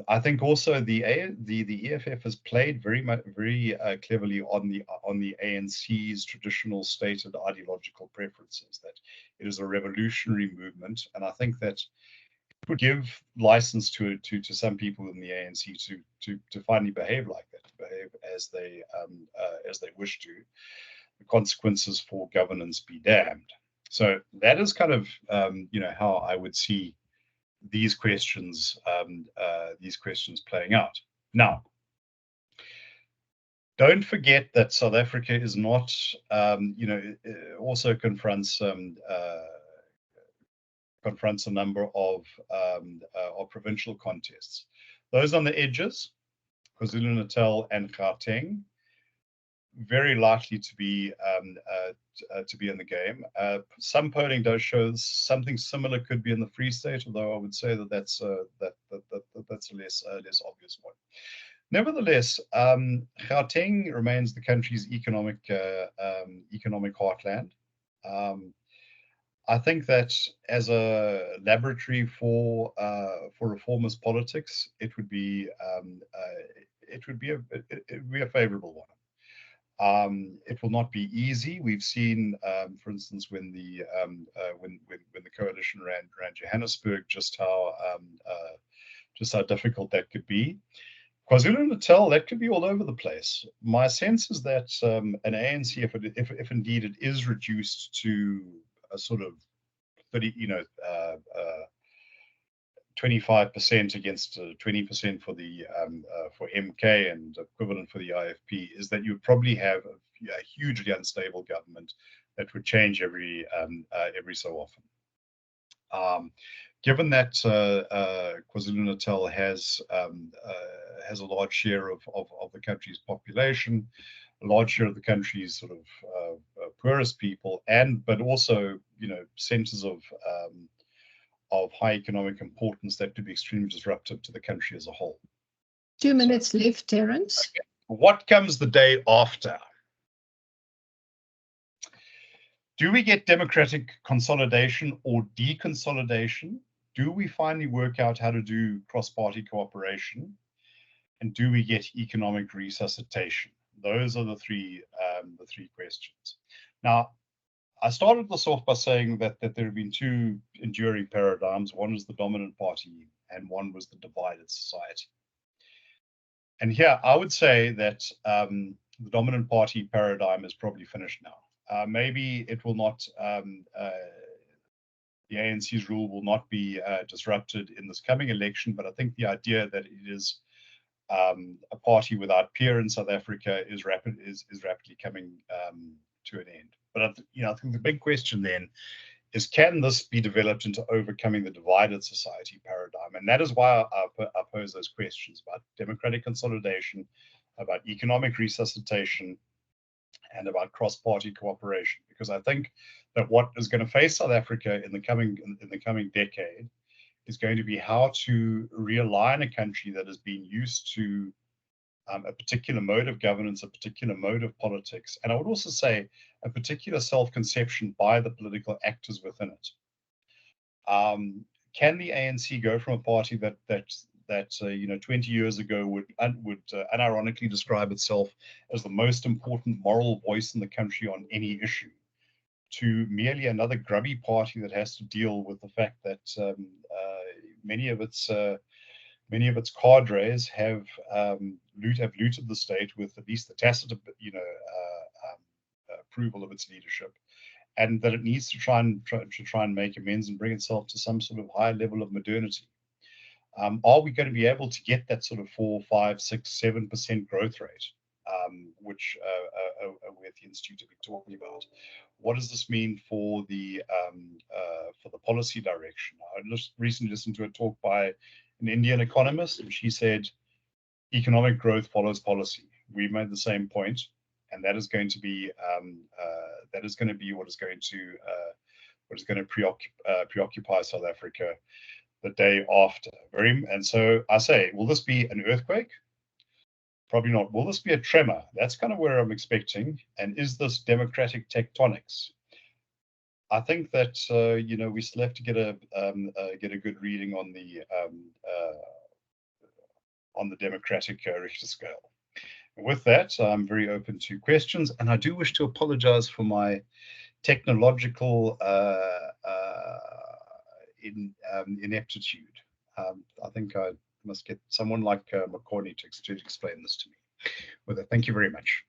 I think also the EFF has played very cleverly on the ANC's traditional stated ideological preferences, that it is a revolutionary movement, and I think that it would give license to some people in the ANC to finally behave like that, to behave as they wish to. The consequences for governance be damned. So that is kind of how I would see these questions playing out. Now, don't forget that South Africa is not also confronts a number of provincial contests. Those on the edges, KwaZulu-Natal and Gauteng, very likely to be in the game. Some polling does show something similar could be in the Free State, although I would say that that's a less obvious one. Nevertheless, Gauteng remains the country's economic heartland. I think that as a laboratory for reformist politics, it would be a favorable one. It will not be easy. We've seen, for instance, when the coalition ran Johannesburg, just how difficult that could be. KwaZulu-Natal, that could be all over the place. My sense is that an ANC, if indeed it is reduced to a sort of 25% against 20% for the for MK and equivalent for the IFP, is that you would probably have a hugely unstable government that would change every so often. Given that KwaZulu-Natal has a large share of the country's population, a large share of the country's sort of poorest people, but also centers of high economic importance, that could be extremely disruptive to the country as a whole. 2 minutes left, Terence. What comes the day after? Do we get democratic consolidation or deconsolidation? Do we finally work out how to do cross-party cooperation? And do we get economic resuscitation? Those are the three questions. Now, I started this off by saying that there have been two enduring paradigms. One is the dominant party, and one was the divided society. And here, I would say that the dominant party paradigm is probably finished now. Maybe it will not. The ANC's rule will not be disrupted in this coming election, but I think the idea that it is a party without peer in South Africa is rapidly coming to an end. But I think the big question then is, can this be developed into overcoming the divided society paradigm? And that is why I pose those questions about democratic consolidation, about economic resuscitation, and about cross-party cooperation. Because I think that what is going to face South Africa in the coming decade is going to be how to realign a country that has been used to a particular mode of governance, a particular mode of politics, and I would also say a particular self-conception by the political actors within it. Can the ANC go from a party that 20 years ago would unironically describe itself as the most important moral voice in the country on any issue, to merely another grubby party that has to deal with the fact that many of its cadres have looted the state with at least the tacit, approval of its leadership, and that it needs to try and make amends and bring itself to some sort of high level of modernity. Are we going to be able to get that sort of 4, 5, 6, 7% growth rate, which we at the Institute have been talking about? What does this mean for the policy direction? I just recently listened to a talk by an Indian economist, and she said economic growth follows policy. We made the same point, and that is going to be what is going to preoccupy South Africa the day after. And so I say, will this be an earthquake? Probably not. Will this be a tremor? That's kind of where I'm expecting. And is this democratic tectonics? I think that we still have to get a good reading on the democratic Richter scale. And with that, I'm very open to questions, and I do wish to apologize for my technological ineptitude. I think I must get someone like Makone to explain this to me. With that, thank you very much.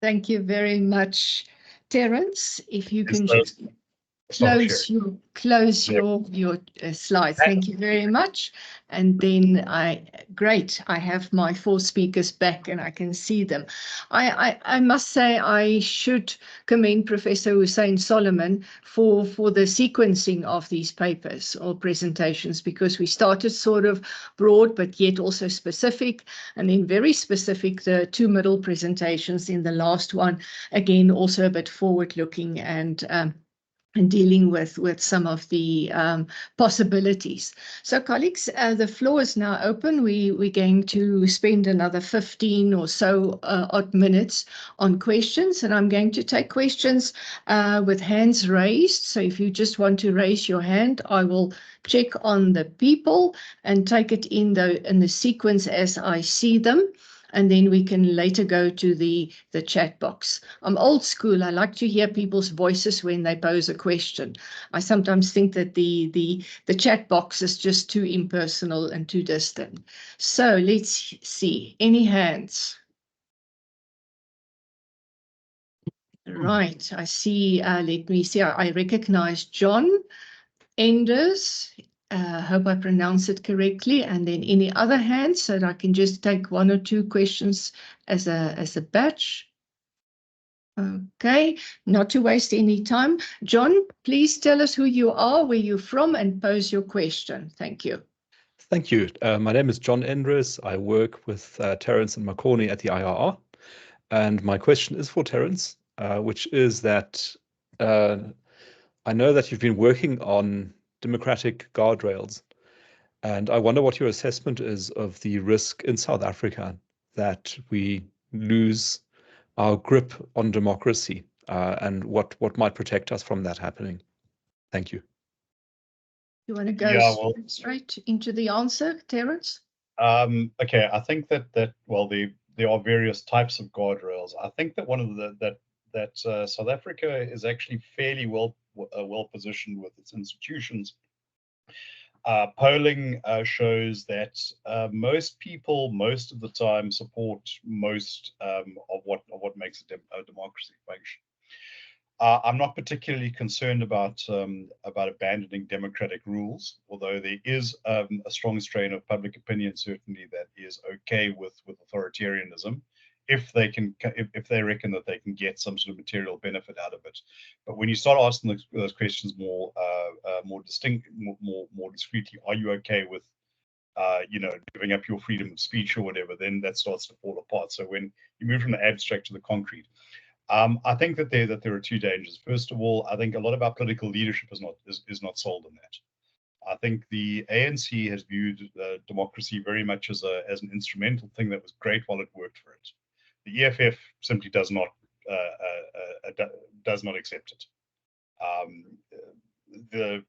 Thank you very much, Terence. If you can just Stop close your slides. Thank you very much. And then great, I have my 4 speakers back and I can see them. I must say I should commend Professor Hussein Solomon for the sequencing of these papers or presentations, because we started sort of broad but yet also specific, and then very specific, the 2 middle presentations in the last one, again also a bit forward looking and dealing with some of the possibilities. So colleagues, the floor is now open. We're going to spend another 15 or so odd minutes on questions, and I'm going to take questions with hands raised. So if you just want to raise your hand, I will check on the people and take it in the sequence as I see them. And then we can later go to the chat box. I'm old school. I like to hear people's voices when they pose a question. I sometimes think that the chat box is just too impersonal and too distant. So let's see. Any hands? Right. I see. Let me see. I recognize John Enders. Hope I pronounce it correctly. And then any other hands, so that I can just take 1 or 2 questions as a batch. Okay, not to waste any time. John, please tell us who you are, where you're from, and pose your question. Thank you. Thank you. My name is John Endres. I work with Terence and Makone at the IRR. And my question is for Terence, which is that I know that you've been working on democratic guardrails, and I wonder what your assessment is of the risk in South Africa that we lose our grip on democracy, and what might protect us from that happening. Thank you. You want to go straight into the answer, Terence? Okay, I think that there are various types of guardrails. I think that one of that South Africa is actually fairly well positioned with its institutions. Polling shows that most people, most of the time, support most of what makes a democracy function. I'm not particularly concerned about abandoning democratic rules, although there is a strong strain of public opinion certainly that is okay with authoritarianism, if they reckon that they can get some sort of material benefit out of it. But when you start asking those questions more discreetly, are you okay with giving up your freedom of speech or whatever, then that starts to fall apart. So when you move from the abstract to the concrete, I think that there are 2 dangers. First of all, I think a lot of our political leadership is not sold on that. I think the ANC has viewed democracy very much as an instrumental thing that was great while it worked for it. The EFF simply does not accept it. The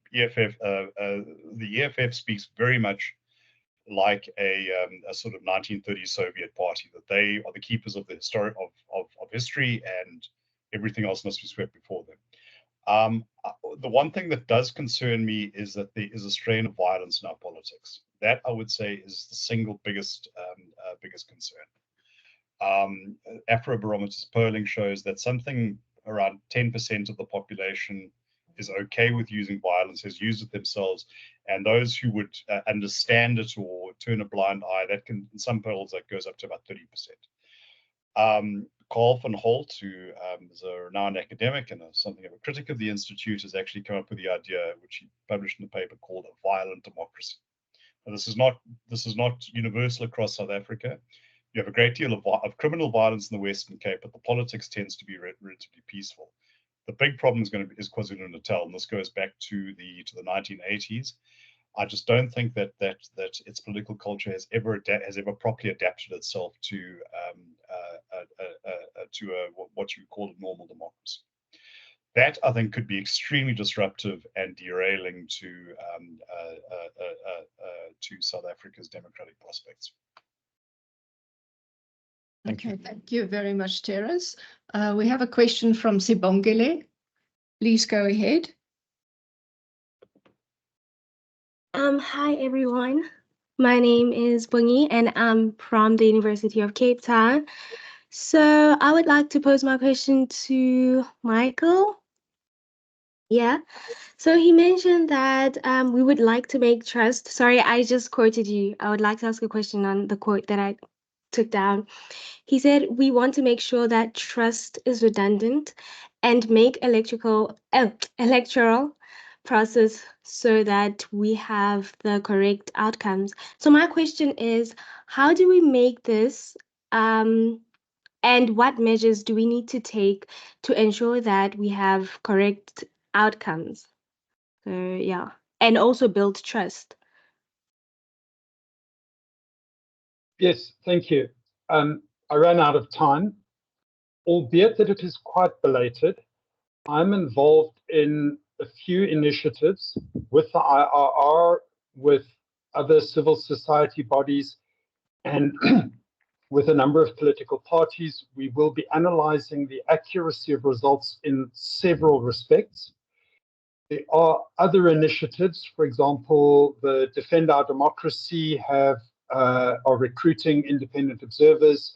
EFF speaks very much like a sort of 1930s Soviet party, that they are the keepers of the history, and everything else must be swept before them. The one thing that does concern me is that there is a strain of violence in our politics. That, I would say, is the single biggest concern. Afrobarometer's polling shows that something around 10% of the population is okay with using violence, has used it themselves, and those who would understand it or turn a blind eye, that can, in some polls, that goes up to about 30%. Carl van Holt, who is a renowned academic and something of a critic of the Institute, has actually come up with the idea, which he published in a paper called a violent democracy. Now, this is not universal across South Africa. You have a great deal of criminal violence in the Western Cape, but the politics tends to be relatively peaceful. The big problem is KwaZulu-Natal, and this goes back to the 1980s. I just don't think that its political culture has ever properly adapted itself to what you call a normal democracy. That, I think, could be extremely disruptive and derailing to South Africa's democratic prospects. Okay, thank you very much, Terence. We have a question from Sibongile. Please go ahead. Hi, everyone. My name is Bungi, and I'm from the University of Cape Town. So I would like to pose my question to Michael. Yeah. So he mentioned that we would like to make trust. Sorry, I just quoted you. I would like to ask a question on the quote that I took down. He said, we want to make sure that trust is redundant and make electoral process so that we have the correct outcomes. So my question is, how do we make this, and what measures do we need to take to ensure that we have correct outcomes? So yeah, and also build trust. Yes, thank you. I ran out of time, albeit that it is quite belated. I'm involved in a few initiatives with the IRR, with other civil society bodies, and with a number of political parties. We will be analyzing the accuracy of results in several respects. There are other initiatives, for example, the Defend Our Democracy are recruiting independent observers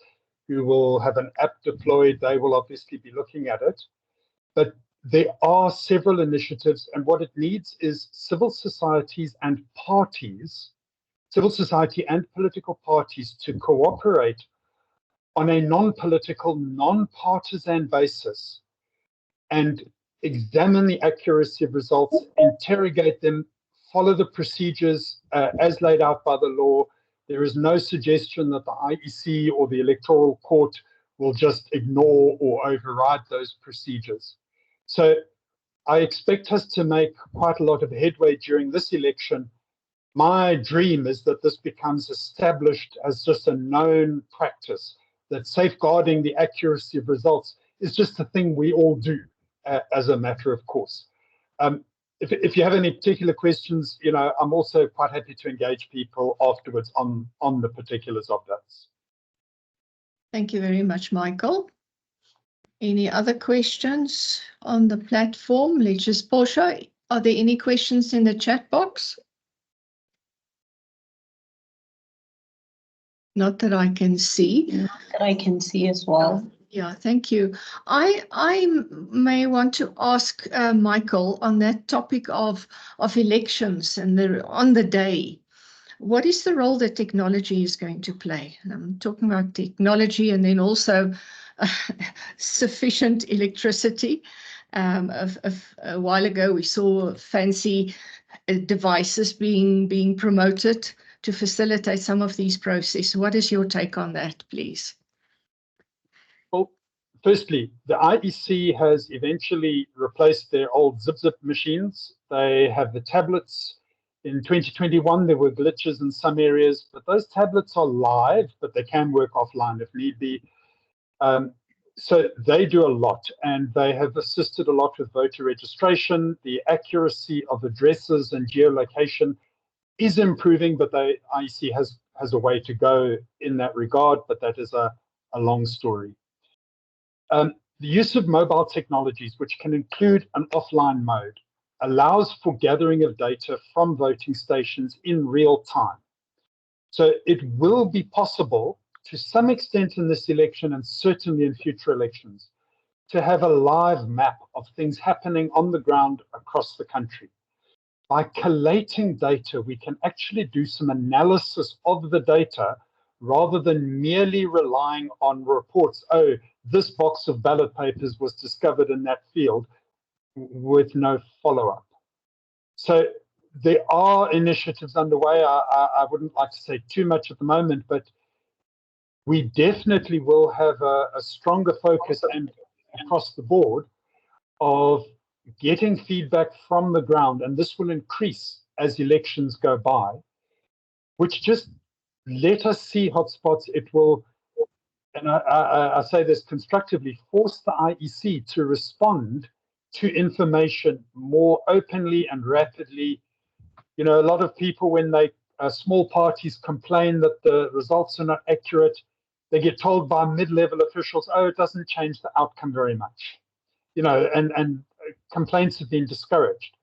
who will have an app deployed. They will obviously be looking at it. But there are several initiatives, and what it needs is civil society and political parties to cooperate on a non-political, non-partisan basis and examine the accuracy of results, interrogate them, follow the procedures as laid out by the law. There is no suggestion that the IEC or the Electoral Court will just ignore or override those procedures. So I expect us to make quite a lot of headway during this election. My dream is that this becomes established as just a known practice, that safeguarding the accuracy of results is just a thing we all do as a matter of course. If you have any particular questions, I'm also quite happy to engage people afterwards on the particulars of that. Thank you very much, Michael. Any other questions on the platform? Let's Portia, are there any questions in the chat box? Not that I can see. That I can see as well. Yeah, thank you. I may want to ask Michael on that topic of elections and on the day. What is the role that technology is going to play? I'm talking about technology and then also sufficient electricity. A while ago, we saw fancy devices being promoted to facilitate some of these processes. What is your take on that, please? Well, firstly, the IEC has eventually replaced their old zip machines. They have the tablets. In 2021, there were glitches in some areas, but those tablets are live, but they can work offline if need be. So they do a lot, and they have assisted a lot with voter registration. The accuracy of addresses and geolocation is improving, but the IEC has a way to go in that regard, but that is a long story. The use of mobile technologies, which can include an offline mode, allows for gathering of data from voting stations in real time. So it will be possible to some extent in this election and certainly in future elections to have a live map of things happening on the ground across the country. By collating data, we can actually do some analysis of the data rather than merely relying on reports. Oh, this box of ballot papers was discovered in that field with no follow-up. So there are initiatives underway. I wouldn't like to say too much at the moment, but we definitely will have a stronger focus and across the board of getting feedback from the ground, and this will increase as elections go by, which just let us see hotspots. It will, and I say this constructively, force the IEC to respond to information more openly and rapidly. A lot of people, when small parties complain that the results are not accurate, they get told by mid-level officials, oh, it doesn't change the outcome very much. And complaints have been discouraged.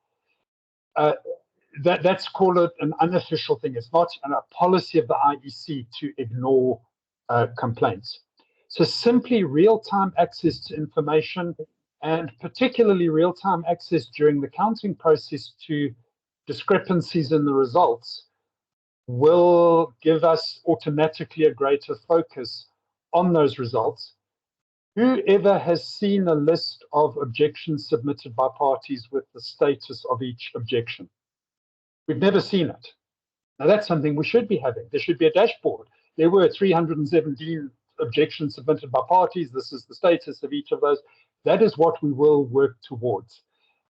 That's called an unofficial thing. It's not a policy of the IEC to ignore complaints. So simply real-time access to information and particularly real-time access during the counting process to discrepancies in the results will give us automatically a greater focus on those results. Whoever has seen a list of objections submitted by parties with the status of each objection? We've never seen it. Now that's something we should be having. There should be a dashboard. There were 317 objections submitted by parties. This is the status of each of those. That is what we will work towards.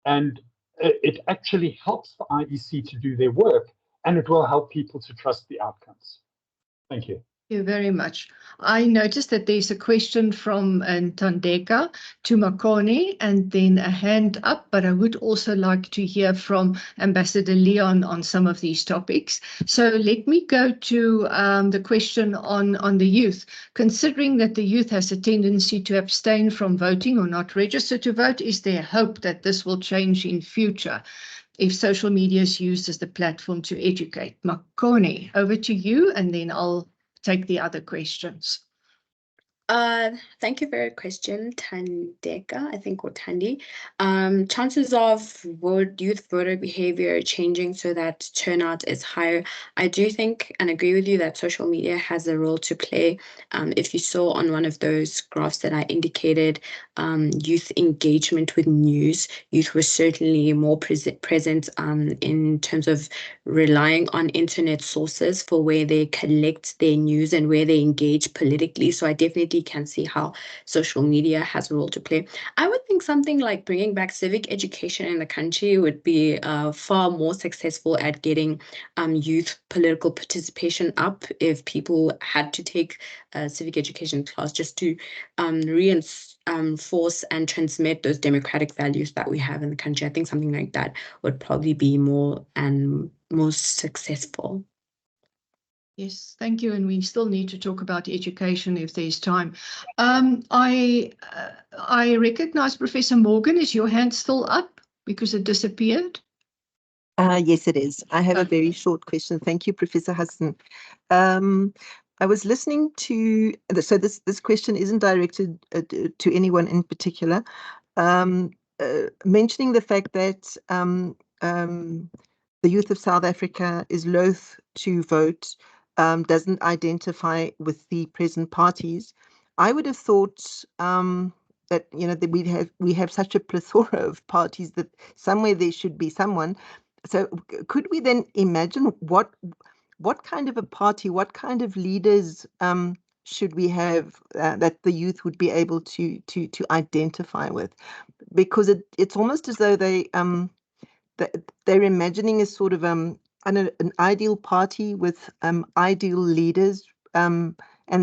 And it actually helps the IEC to do their work, and it will help people to trust the outcomes. Thank you. Thank you very much. I noticed that there's a question from Tandeka to Makone and then a hand up, but I would also like to hear from Ambassador Leon on some of these topics. So let me go to the question on the youth. Considering that the youth has a tendency to abstain from voting or not register to vote, is there hope that this will change in future if social media is used as the platform to educate? Makone, over to you, and then I'll take the other questions. Thank you for your question, Tandeka, I think, or Tandi. Chances of youth voter behavior changing so that turnout is higher. I do think and agree with you that social media has a role to play. If you saw on one of those graphs that I indicated, youth engagement with news, youth was certainly more present in terms of relying on internet sources for where they collect their news and where they engage politically. So I definitely can see how social media has a role to play. I would think something like bringing back civic education in the country would be far more successful at getting youth political participation up if people had to take a civic education class just to reinforce and transmit those democratic values that we have in the country. I think something like that would probably be more and most successful. Yes, thank you. And we still need to talk about education if there's time. I recognize Professor Morgan. Is your hand still up because it disappeared? Yes, it is. I have a very short question. Thank you, Professor Hudson. I was listening to, so this question isn't directed to anyone in particular, mentioning the fact that the youth of South Africa is loath to vote, doesn't identify with the present parties. I would have thought that, you know, that we have such a plethora of parties that somewhere there should be someone. So could we then imagine what kind of a party, what kind of leaders should we have that the youth would be able to identify with? Because it's almost as though they're imagining a sort of an ideal party with ideal leaders, and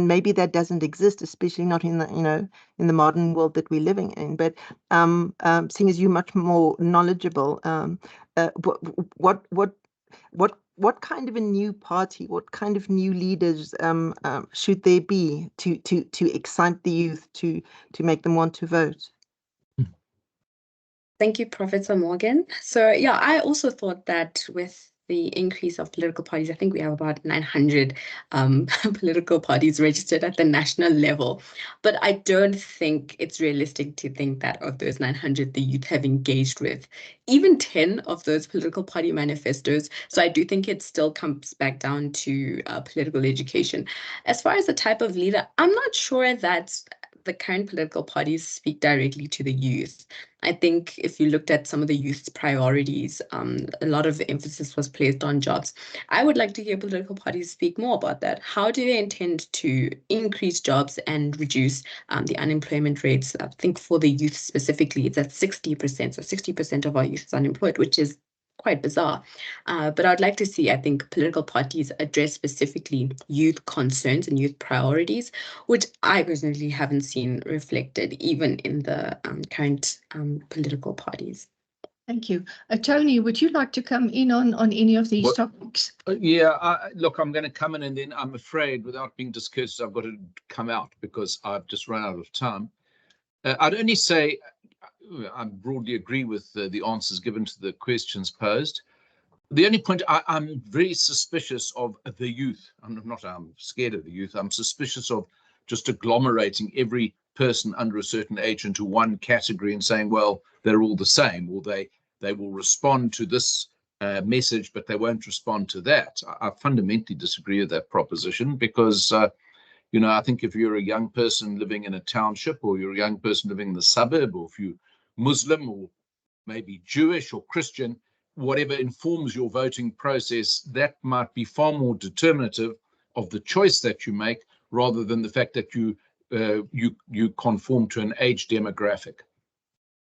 maybe that doesn't exist, especially not in the in the modern world that we're living in. But seeing as you're much more knowledgeable, what kind of a new party, what kind of new leaders should there be to excite the youth to make them want to vote? Thank you, Professor Morgan. So yeah, I also thought that with the increase of political parties, I think we have about 900 political parties registered at the national level. But I don't think it's realistic to think that of those 900, the youth have engaged with even 10 of those political party manifestos. So I do think it still comes back down to political education. As far as the type of leader, I'm not sure that the current political parties speak directly to the youth. I think if you looked at some of the youth's priorities, a lot of emphasis was placed on jobs. I would like to hear political parties speak more about that. How do they intend to increase jobs and reduce the unemployment rates? I think for the youth specifically, it's at 60%. So 60% of our youth is unemployed, which is quite bizarre. But I'd like to see, I think, political parties address specifically youth concerns and youth priorities, which I personally haven't seen reflected even in the current political parties. Thank you. Tony, would you like to come in on any of these topics? Yeah, look, I'm going to come in and then I'm afraid, without being discourteous, I've got to come out because I've just run out of time. I'd only say I broadly agree with the answers given to the questions posed. The only point, I'm very suspicious of the youth. I'm scared of the youth. I'm suspicious of just agglomerating every person under a certain age into one category and saying, well, they're all the same, or they will respond to this message, but they won't respond to that. I fundamentally disagree with that proposition because, you know, I think if you're a young person living in a township, or you're a young person living in the suburb, or if you're Muslim or maybe Jewish or Christian, whatever informs your voting process, that might be far more determinative of the choice that you make rather than the fact that you conform to an age demographic.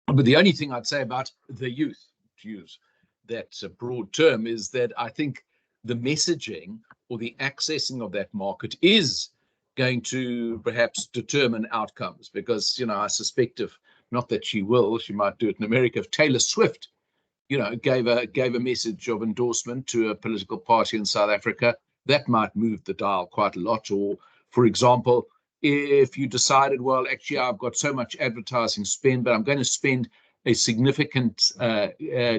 But the only thing I'd say about the youth, to use that broad term, is that I think the messaging or the accessing of that market is going to perhaps determine outcomes, because, you know, I suspect if, not that she will, she might do it in America, if Taylor Swift, you know, gave a message of endorsement to a political party in South Africa, that might move the dial quite a lot. Or, for example, if you decided, well, actually, I've got so much advertising spend, but I'm going to spend a significant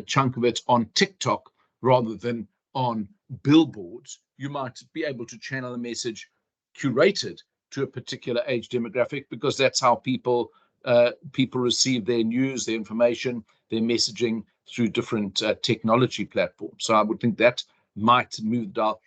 chunk of it on TikTok rather than on billboards, you might be able to channel a message curated to a particular age demographic, because that's how people receive their news, their information, their messaging through different technology platforms. So I would think that might move the dial.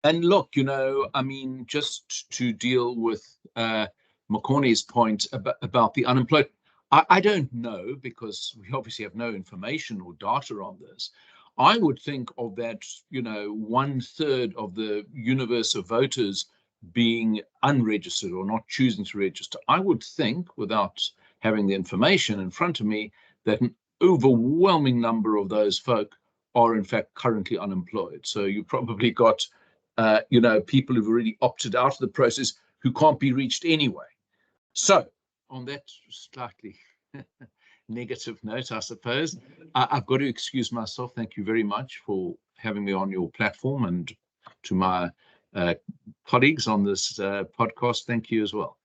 And look, you know, I mean, just to deal with Makone's point about the unemployed, I don't know, because we obviously have no information or data on this. I would think of that, you know, 1/3 of the universe of voters being unregistered or not choosing to register. I would think, without having the information in front of me, that an overwhelming number of those folk are in fact currently unemployed. So you probably got, you know, people who've already opted out of the process who can't be reached anyway. So on that slightly negative note, I suppose, I've got to excuse myself. Thank you very much for having me on your platform, and to my colleagues on this podcast, thank you as well.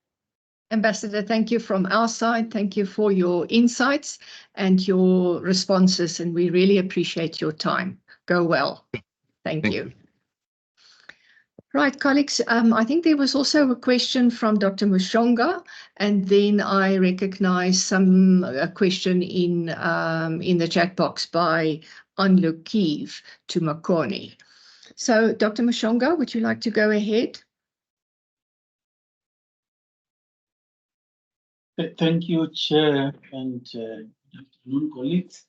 Ambassador, thank you from our side. Thank you for your insights and your responses, and we really appreciate your time. Go well. Thank you. Right, colleagues, I think there was also a question from Dr. Mushonga, and then I recognize a question in the chat box by Anlu Kiev to Makone. So, Dr. Mushonga, would you like to go ahead? Thank you, Chair, and good afternoon, colleagues.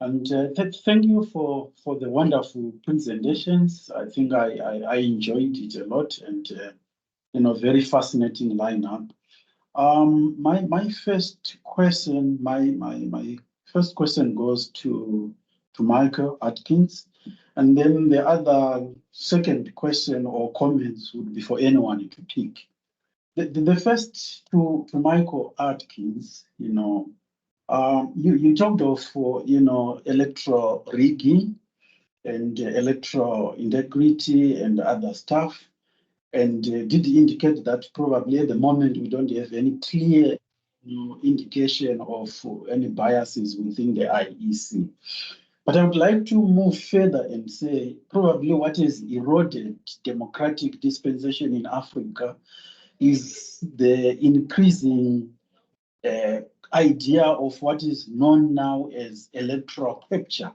And thank you for the wonderful presentations. I think I enjoyed it a lot, and you know, very fascinating lineup. My first question, my first question goes to Michael Atkins, and then the other second question or comments would be for anyone to pick. The first to Michael Atkins, you know, you talked of, you know, electoral rigging and electoral integrity and other stuff, and did indicate that probably at the moment we don't have any clear, you know, indication of any biases within the IEC. But I would like to move further and say probably what has eroded democratic dispensation in Africa is the increasing idea of what is known now as electoral capture.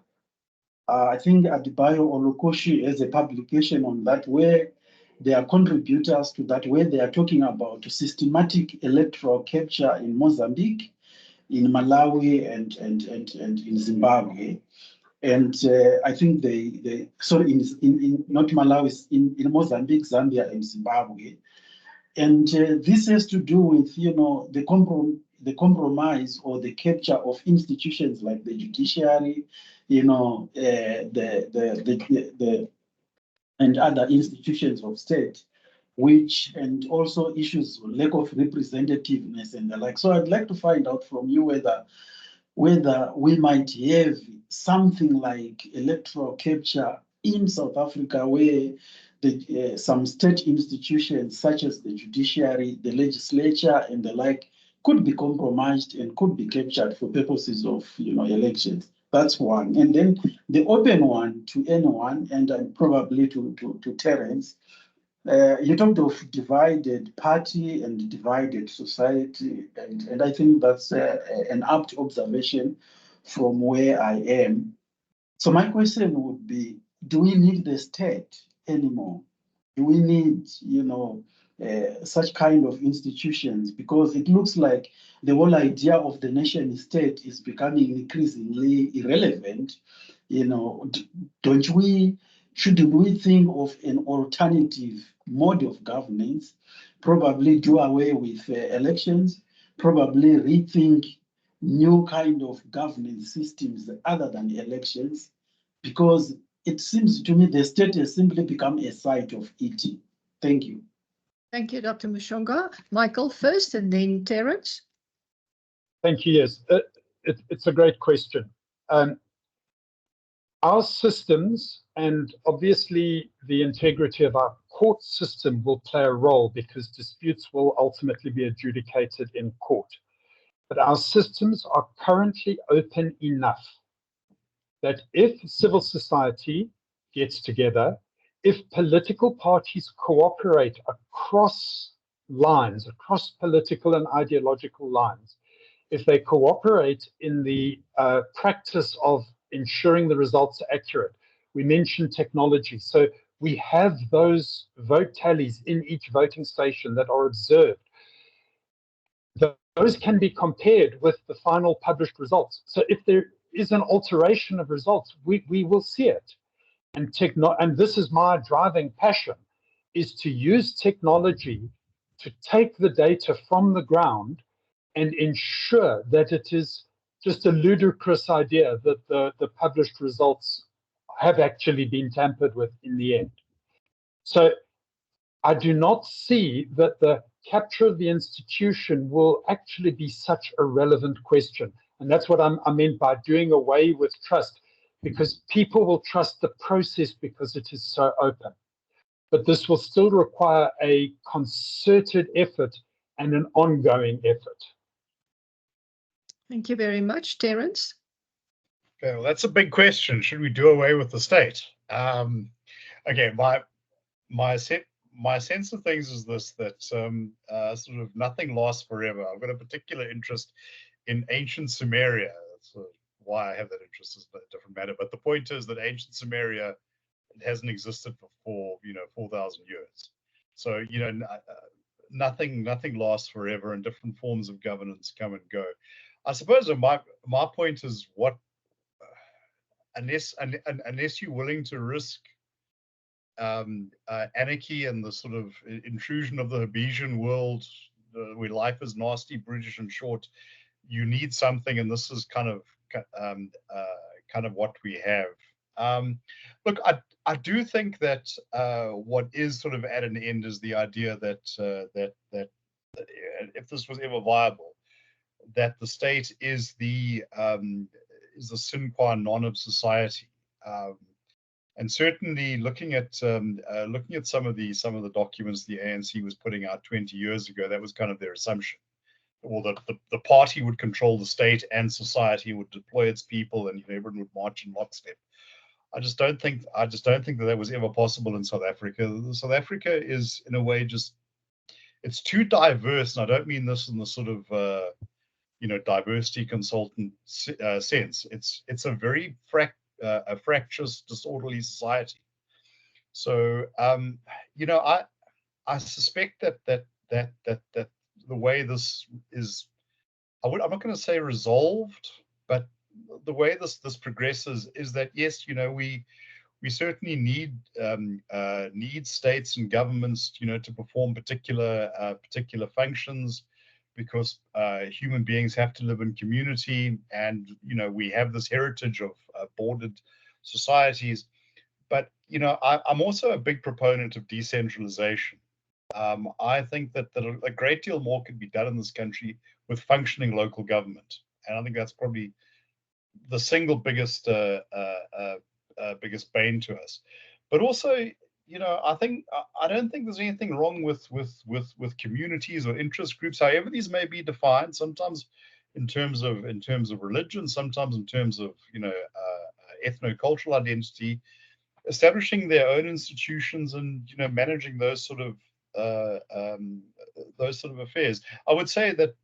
I think Adebayo Olukoshi has a publication on that, where they are contributors to that, where they are talking about systematic electoral capture in Mozambique, in Malawi, and in Zimbabwe. And I think sorry, in not Malawi, in Mozambique, Zambia, and Zimbabwe. And this has to do with, you know, the compromise or the capture of institutions like the judiciary, you know, and other institutions of state, and also issues lack of representativeness and the like. So I'd like to find out from you whether we might have something like electoral capture in South Africa, where some state institutions such as the judiciary, the legislature, and the like could be compromised and could be captured for purposes of, you know, elections. That's one. And then the open one to anyone, and probably to Terence, You talked of divided party and divided society, and I think that's an apt observation from where I am. So my question would be, do we need the state anymore? Do we need, such kind of institutions? Because it looks like the whole idea of the nation state is becoming increasingly irrelevant. Shouldn't we think of an alternative mode of governance, probably do away with elections, probably rethink new kind of governance systems other than elections, because it seems to me the state has simply become a site of eating. Thank you. Thank you, Dr. Mushonga. Michael first and then Terence. Thank you. Yes, it's a great question. Our systems and obviously the integrity of our court system will play a role because disputes will ultimately be adjudicated in court. But our systems are currently open enough that if civil society gets together, if political parties cooperate across lines, across political and ideological lines, if they cooperate in the practice of ensuring the results are accurate. We mentioned technology. So we have those vote tallies in each voting station that are observed. Those can be compared with the final published results. So if there is an alteration of results, we will see it. And this is my driving passion, is to use technology to take the data from the ground and ensure that it is just a ludicrous idea that the published results have actually been tampered with in the end. So I do not see that the capture of the institution will actually be such a relevant question. And that's what I meant by doing away with trust, because people will trust the process because it is so open. But this will still require a concerted effort and an ongoing effort. Thank you very much, Terence. Okay, well, that's a big question. Should we do away with the state? Okay, my sense of things is this: that sort of nothing lasts forever. I've got a particular interest in ancient Sumeria. That's why I have that interest is a different matter. But the point is that ancient Sumeria hasn't existed for 4,000 years. So nothing lasts forever, and different forms of governance come and go. I suppose my point is unless you're willing to risk anarchy and the sort of intrusion of the Hobbesian world, where life is nasty, brutish, and short, you need something, and this is kind of what we have. Look, I do think that what is sort of at an end is the idea that if this was ever viable, that the state is the sine qua non of society. And certainly looking at some of the documents the ANC was putting out 20 years ago, that was kind of their assumption. Or that the party would control the state and society would deploy its people, and everyone would march in lockstep. I just don't think that was ever possible in South Africa. South Africa is, in a way, it's too diverse, and I don't mean this in the sort of diversity consultant sense. It's a very fractious, disorderly society. So I suspect that the way this is, I'm not going to say resolved, but the way this progresses is that, yes, we certainly need states and governments to perform particular functions, because human beings have to live in community, and we have this heritage of bordered societies. But I'm also a big proponent of decentralization. I think that a great deal more could be done in this country with functioning local government, and I think that's probably the single biggest bane to us. But also, I don't think there's anything wrong with communities or interest groups, however these may be defined. Sometimes in terms of religion, sometimes in terms of ethno-cultural identity. establishing their own institutions and managing those sort of affairs. I would say that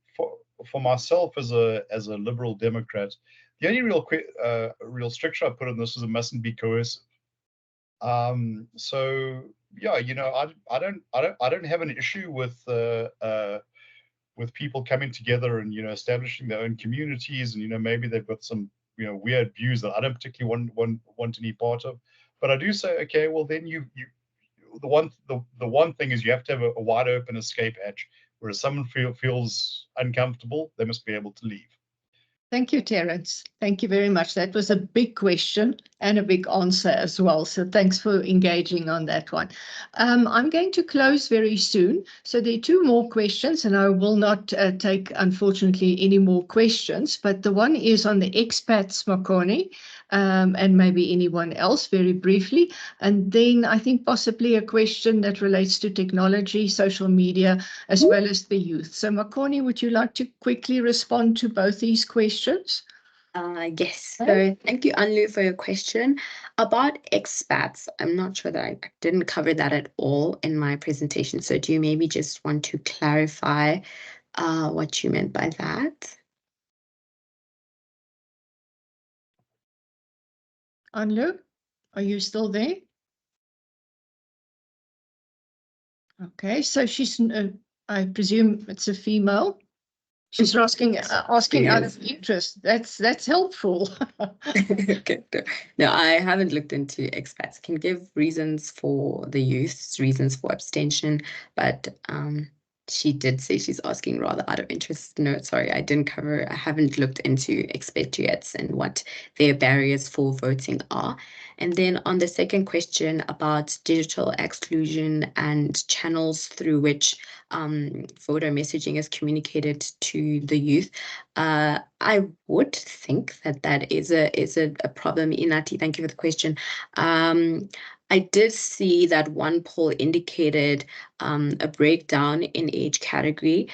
for myself as a liberal Democrat, the only real stricture I put on this is it mustn't be coercive. So yeah, I don't have an issue with people coming together and establishing their own communities, and maybe they've got some weird views that I don't particularly want any part of. But I do say, okay, well then the one thing is you have to have a wide open escape hatch, whereas someone feels uncomfortable, they must be able to leave. Thank you, Terence. Thank you very much. That was a big question and a big answer as well. So thanks for engaging on that one. I'm going to close very soon. So there are 2 more questions, and I will not take, unfortunately, any more questions. But the one is on the expats, Makone, and maybe anyone else very briefly. And then I think possibly a question that relates to technology, social media, as well as the youth. So Makone, would you like to quickly respond to both these questions? Yes. So thank you, Anlu, for your question. About expats, I'm not sure that I didn't cover that at all in my presentation. So do you maybe just want to clarify what you meant by that? Anlu, are you still there? Okay, so she's, I presume it's a female. She's asking out of interest. That's helpful. Okay. No, I haven't looked into expats. I can give reasons for the youth, reasons for abstention, but she did say she's asking rather out of interest. No, sorry, I haven't looked into expatriates and what their barriers for voting are. And then on the second question about digital exclusion and channels through which voter messaging is communicated to the youth, I would think that is a problem. Inati, thank you for the question. I did see that one poll indicated a breakdown in age category,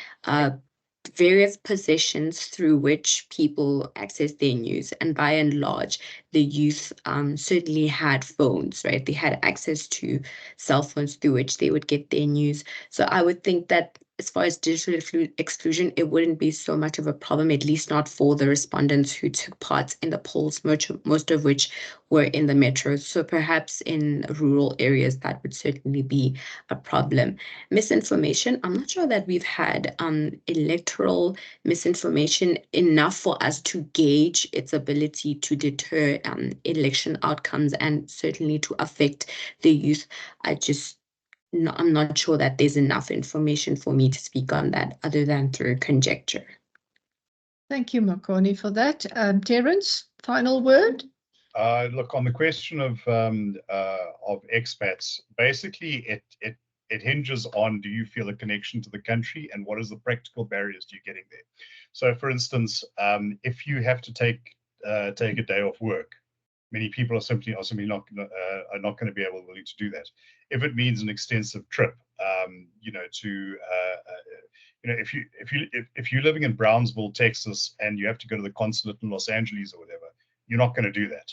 various positions through which people access their news, and by and large, the youth certainly had phones, right? They had access to cell phones through which they would get their news. So I would think that as far as digital exclusion, it wouldn't be so much of a problem, at least not for the respondents who took part in the polls, most of which were in the metros. So perhaps in rural areas, that would certainly be a problem. Misinformation, I'm not sure that we've had electoral misinformation enough for us to gauge its ability to deter election outcomes and certainly to affect the youth. I'm not sure that there's enough information for me to speak on that other than through conjecture. Thank you, Makone, for that. Terence, final word? Look, on the question of expats, basically it hinges on, do you feel a connection to the country, and what is the practical barriers to you getting there? So, for instance, if you have to take a day off work, many people are simply not going to be willing to do that. If it means an extensive trip, if you're living in Brownsville, Texas, and you have to go to the consulate in Los Angeles or whatever, you're not going to do that.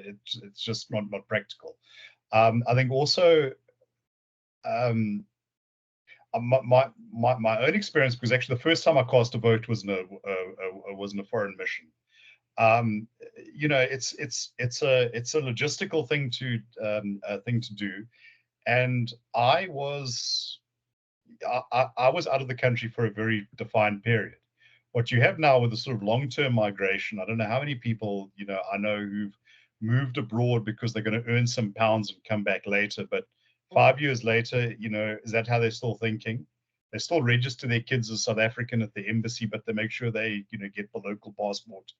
It's just not practical. I think also my own experience, because actually the first time I cast a vote was in a foreign mission. It's a logistical thing to do, and I was out of the country for a very defined period. What you have now with the sort of long-term migration, I don't know how many people I know who've moved abroad because they're going to earn some pounds and come back later, but 5 years later, is that how they're still thinking? They still register their kids as South African at the embassy, but they make sure they get the local passport.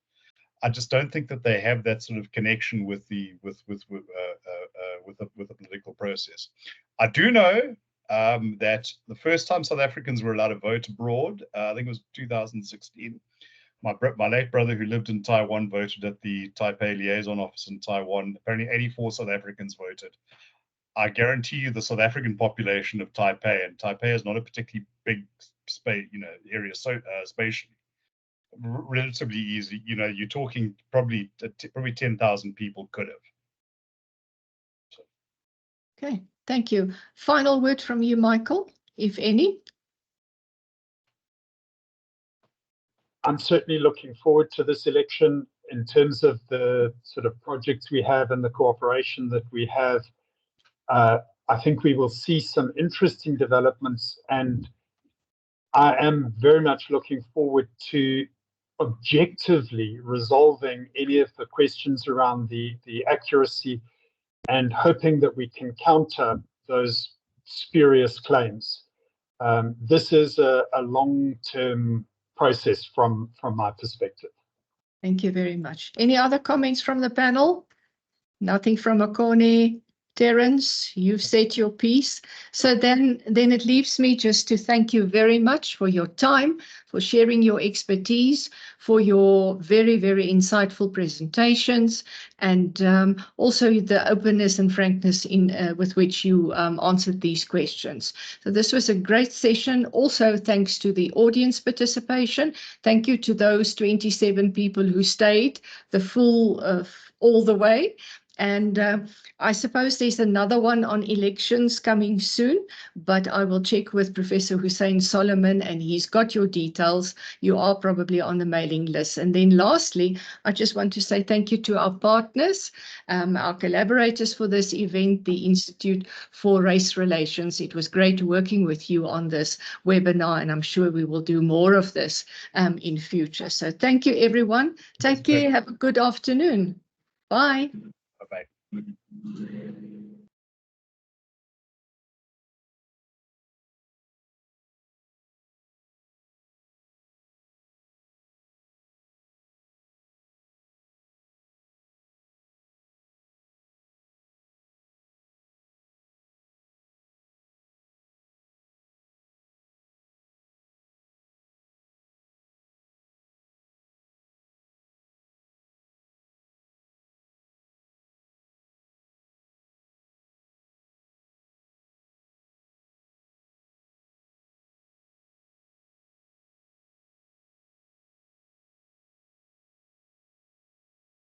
I just don't think that they have that sort of connection with the political process. I do know that the first time South Africans were allowed to vote abroad, I think it was 2016. My late brother, who lived in Taiwan, voted at the Taipei liaison office in Taiwan. Apparently, 84 South Africans voted. I guarantee you, the South African population of Taipei, and Taipei is not a particularly big space, area, so spatially, relatively easy. You're talking probably 10,000 people could have. Okay, thank you. Final word from you, Michael, if any. I'm certainly looking forward to this election in terms of the sort of projects we have and the cooperation that we have. I think we will see some interesting developments, and I am very much looking forward to objectively resolving any of the questions around the accuracy and hoping that we can counter those spurious claims. This is a long-term process from my perspective. Thank you very much. Any other comments from the panel? Nothing from Makone. Terence, you've said your piece. So then it leaves me just to thank you very much for your time, for sharing your expertise, for your very, very insightful presentations, and also the openness and frankness with which you answered these questions. So this was a great session. Also, thanks to the audience participation. Thank you to those 27 people who stayed the full all the way. And I suppose there's another one on elections coming soon, but I will check with Professor Hussein Solomon, and he's got your details. You are probably on the mailing list. And then lastly, I just want to say thank you to our partners, our collaborators for this event, the Institute for Race Relations. It was great working with you on this webinar, and I'm sure we will do more of this in future. So thank you, everyone. Take care. Have a good afternoon. Bye. Bye-bye.